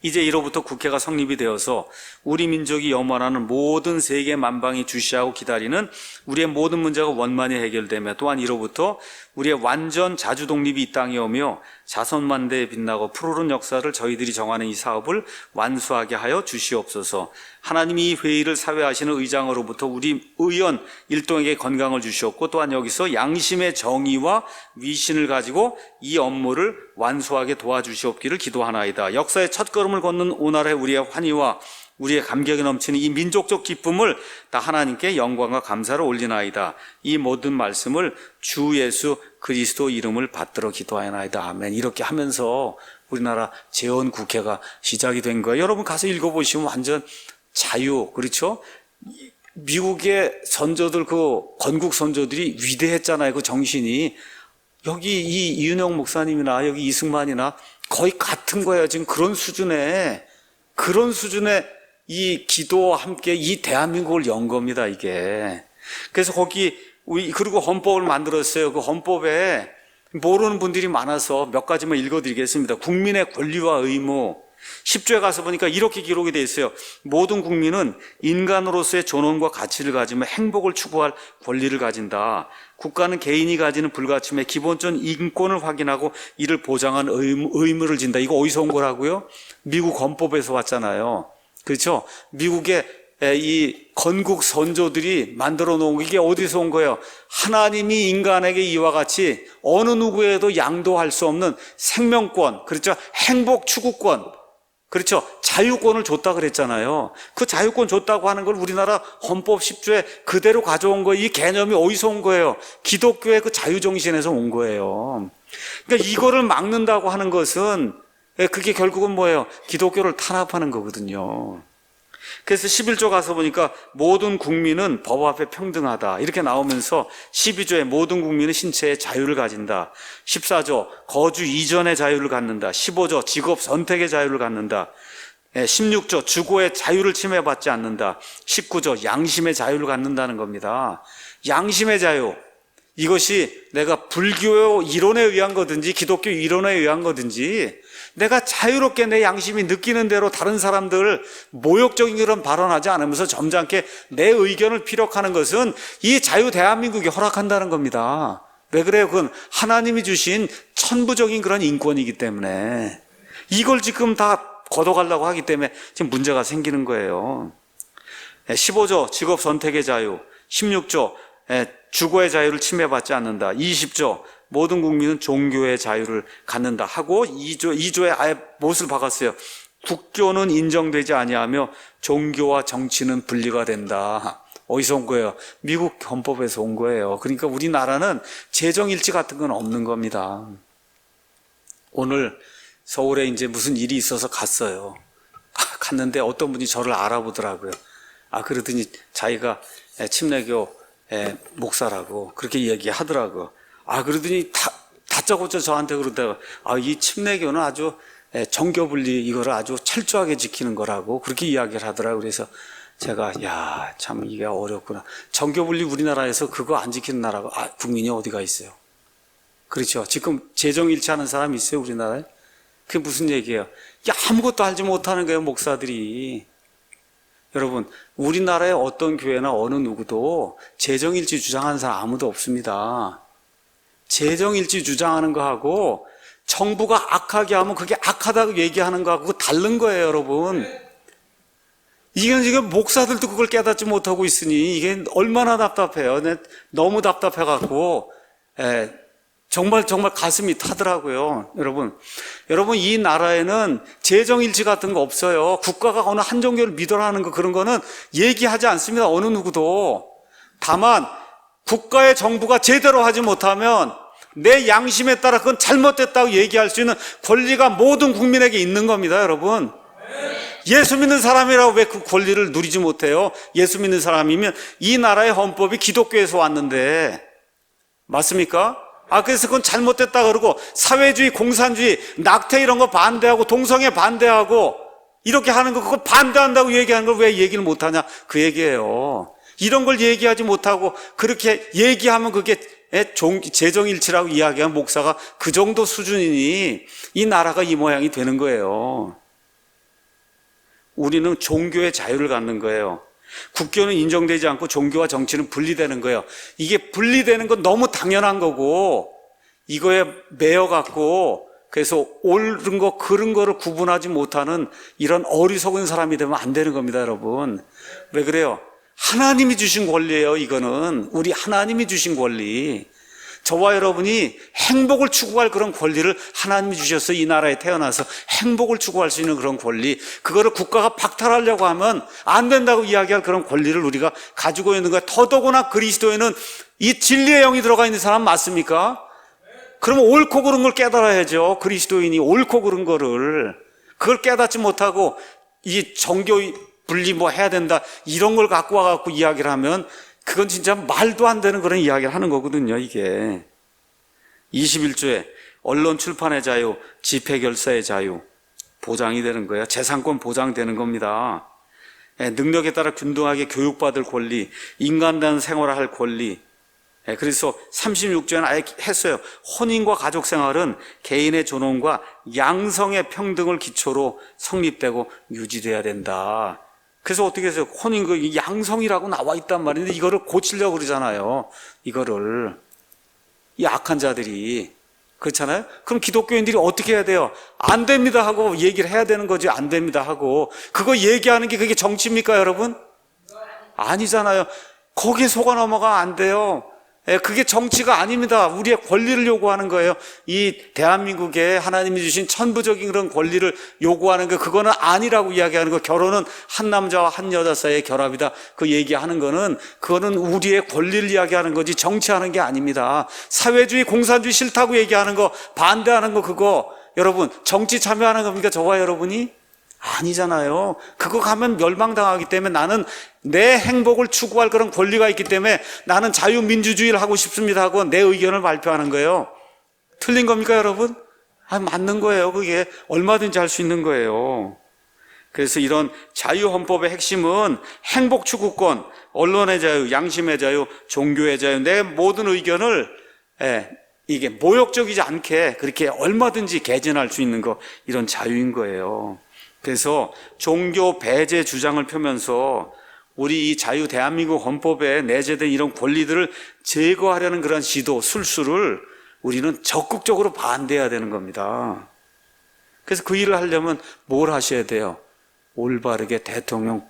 이제 이로부터 국회가 성립이 되어서 우리 민족이 염원하는 모든 세계 만방이 주시하고 기다리는 우리의 모든 문제가 원만히 해결되며 또한 이로부터 우리의 완전 자주 독립이 이 땅에 오며 자선만대에 빛나고 푸르른 역사를 저희들이 정하는 이 사업을 완수하게 하여 주시옵소서. 하나님이 이 회의를 사회하시는 의장으로부터 우리 의원 일동에게 건강을 주시옵고 또한 여기서 양심의 정의와 위신을 가지고 이 업무를 완수하게 도와주시옵기를 기도하나이다. 역사의 첫걸음을 걷는 오늘의 우리의 환희와 우리의 감격이 넘치는 이 민족적 기쁨을 다 하나님께 영광과 감사를 올리나이다. 이 모든 말씀을 주 예수 그리스도 이름을 받들어 기도하나이다. 아멘. 이렇게 하면서 우리나라 재헌국회가 시작이 된 거예요. 여러분 가서 읽어보시면 완전 자유, 그렇죠? 미국의 선조들, 그 건국 선조들이 위대했잖아요. 그 정신이. 여기 이 이윤영 목사님이나 여기 이승만이나 거의 같은 거예요. 지금 그런 수준의 이 기도와 함께 이 대한민국을 연 겁니다, 이게. 그래서 거기, 그리고 헌법을 만들었어요. 그 헌법에 모르는 분들이 많아서 몇 가지만 읽어드리겠습니다. 국민의 권리와 의무, 10조에 가서 보니까 이렇게 기록이 되어 있어요. 모든 국민은 인간으로서의 존엄과 가치를 가지며 행복을 추구할 권리를 가진다. 국가는 개인이 가지는 불가침의 기본적인 인권을 확인하고 이를 보장한 의무를 진다. 이거 어디서 온 거라고요? 미국 헌법에서 왔잖아요. 그렇죠? 미국의 이 건국 선조들이 만들어 놓은 이게 어디서 온 거예요? 하나님이 인간에게 이와 같이 어느 누구에도 양도할 수 없는 생명권, 그렇죠? 행복 추구권, 그렇죠? 자유권을 줬다 그랬잖아요. 그 자유권 줬다고 하는 걸 우리나라 헌법 10조에 그대로 가져온 거예요. 이 개념이 어디서 온 거예요? 기독교의 그 자유정신에서 온 거예요. 그러니까 이거를 막는다고 하는 것은 그게 결국은 뭐예요? 기독교를 탄압하는 거거든요. 그래서 11조 가서 보니까 모든 국민은 법 앞에 평등하다 이렇게 나오면서 12조에 모든 국민은 신체의 자유를 가진다. 14조 거주 이전의 자유를 갖는다. 15조 직업 선택의 자유를 갖는다. 16조 주거의 자유를 침해받지 않는다. 19조 양심의 자유를 갖는다는 겁니다. 양심의 자유, 이것이 내가 불교 이론에 의한 거든지 기독교 이론에 의한 거든지 내가 자유롭게 내 양심이 느끼는 대로 다른 사람들 모욕적인 그런 발언하지 않으면서 점잖게 내 의견을 피력하는 것은 이 자유 대한민국이 허락한다는 겁니다. 왜 그래요? 그건 하나님이 주신 천부적인 그런 인권이기 때문에 이걸 지금 다 걷어가려고 하기 때문에 지금 문제가 생기는 거예요. 15조 직업 선택의 자유, 16조 주거의 자유를 침해받지 않는다. 20조 모든 국민은 종교의 자유를 갖는다 하고 2조에 아예 못을 박았어요. 국교는 인정되지 아니하며 종교와 정치는 분리가 된다. 어디서 온 거예요? 미국 헌법에서 온 거예요. 그러니까 우리나라는 재정일치 같은 건 없는 겁니다. 오늘 서울에 이제 무슨 일이 있어서 갔어요. 갔는데 어떤 분이 저를 알아보더라고요. 그러더니 자기가 침례교 목사라고 그렇게 얘기하더라고요. 그러더니 다짜고짜 저한테 그러다가 이 침례교는 아주 정교분리 이거를 아주 철저하게 지키는 거라고 그렇게 이야기를 하더라고요. 그래서 제가 참 이게 어렵구나. 정교분리 우리나라에서 그거 안 지키는 나라가 국민이 어디가 있어요? 그렇죠. 지금 재정일치하는 사람이 있어요 우리나라에? 그게 무슨 얘기예요? 아무것도 알지 못하는 거예요 목사들이. 여러분, 우리나라의 어떤 교회나 어느 누구도 재정일치 주장하는 사람 아무도 없습니다. 재정일치 주장하는 거하고 정부가 악하게 하면 그게 악하다고 얘기하는 거하고 다른 거예요, 여러분. 이건 지금 목사들도 그걸 깨닫지 못하고 있으니 이게 얼마나 답답해요. 너무 답답해갖고 정말 가슴이 타더라고요. 여러분 이 나라에는 재정일치 같은 거 없어요. 국가가 어느 한 종교를 믿어라는 거 그런 거는 얘기하지 않습니다. 어느 누구도. 다만 국가의 정부가 제대로 하지 못하면 내 양심에 따라 그건 잘못됐다고 얘기할 수 있는 권리가 모든 국민에게 있는 겁니다. 여러분, 예수 믿는 사람이라고 왜 그 권리를 누리지 못해요? 예수 믿는 사람이면 이 나라의 헌법이 기독교에서 왔는데 맞습니까? 그래서 그건 잘못됐다 그러고 사회주의, 공산주의, 낙태 이런 거 반대하고 동성애 반대하고 이렇게 하는 거 그거 반대한다고 얘기하는 걸 왜 얘기를 못하냐 그 얘기예요. 이런 걸 얘기하지 못하고 그렇게 얘기하면 그게 재정일치라고 이야기한 목사가 그 정도 수준이니 이 나라가 이 모양이 되는 거예요. 우리는 종교의 자유를 갖는 거예요. 국교는 인정되지 않고 종교와 정치는 분리되는 거예요. 이게 분리되는 건 너무 당연한 거고 이거에 매여갖고 그래서 옳은 거 그른 거를 구분하지 못하는 이런 어리석은 사람이 되면 안 되는 겁니다. 여러분, 왜 그래요? 하나님이 주신 권리예요. 이거는 우리 하나님이 주신 권리. 저와 여러분이 행복을 추구할 그런 권리를 하나님이 주셔서 이 나라에 태어나서 행복을 추구할 수 있는 그런 권리, 그거를 국가가 박탈하려고 하면 안 된다고 이야기할 그런 권리를 우리가 가지고 있는 거야. 더더구나 그리스도에는 이 진리의 영이 들어가 있는 사람 맞습니까? 그러면 옳고 그른 걸 깨달아야죠. 그리스도인이 옳고 그른 거를. 그걸 깨닫지 못하고 이 정교 분리 해야 된다 이런 걸 갖고 와갖고 이야기를 하면 그건 진짜 말도 안 되는 그런 이야기를 하는 거거든요. 이게 21조에 언론 출판의 자유, 집회 결사의 자유 보장이 되는 거예요. 재산권 보장되는 겁니다. 능력에 따라 균등하게 교육받을 권리, 인간다운 생활을 할 권리, 그래서 36조에는 아예 했어요. 혼인과 가족 생활은 개인의 존엄과 양성의 평등을 기초로 성립되고 유지돼야 된다. 그래서 어떻게 해서 혼인 그 양성이라고 나와 있단 말인데 이거를 고치려고 그러잖아요. 이거를 이 악한 자들이 그렇잖아요. 그럼 기독교인들이 어떻게 해야 돼요? 안 됩니다 하고 얘기를 해야 되는 거지. 안 됩니다 하고 그거 얘기하는 게 그게 정치입니까 여러분? 아니잖아요. 거기에 속아 넘어가면 안 돼요. 그게 정치가 아닙니다. 우리의 권리를 요구하는 거예요. 이 대한민국에 하나님이 주신 천부적인 그런 권리를 요구하는 거 그거는 아니라고 이야기하는 거. 결혼은 한 남자와 한 여자 사이의 결합이다. 그 얘기하는 거는 그거는 우리의 권리를 이야기하는 거지 정치하는 게 아닙니다. 사회주의 공산주의 싫다고 얘기하는 거 반대하는 거 그거 여러분 정치 참여하는 겁니까 저와 여러분이? 아니잖아요. 그거 가면 멸망당하기 때문에 나는 내 행복을 추구할 그런 권리가 있기 때문에 나는 자유민주주의를 하고 싶습니다 하고 내 의견을 발표하는 거예요. 틀린 겁니까 여러분? 맞는 거예요. 그게 얼마든지 할 수 있는 거예요. 그래서 이런 자유헌법의 핵심은 행복 추구권, 언론의 자유, 양심의 자유, 종교의 자유, 내 모든 의견을 이게 모욕적이지 않게 그렇게 얼마든지 개진할 수 있는 거 이런 자유인 거예요. 그래서 종교 배제 주장을 펴면서 우리 이 자유 대한민국 헌법에 내재된 이런 권리들을 제거하려는 그런 시도, 술수를 우리는 적극적으로 반대해야 되는 겁니다. 그래서 그 일을 하려면 뭘 하셔야 돼요? 올바르게 대통령,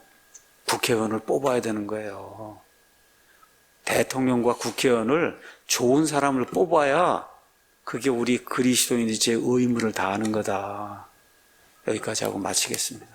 국회의원을 뽑아야 되는 거예요. 대통령과 국회의원을 좋은 사람을 뽑아야 그게 우리 그리스도인의 제 의무를 다하는 거다. 여기까지 하고 마치겠습니다.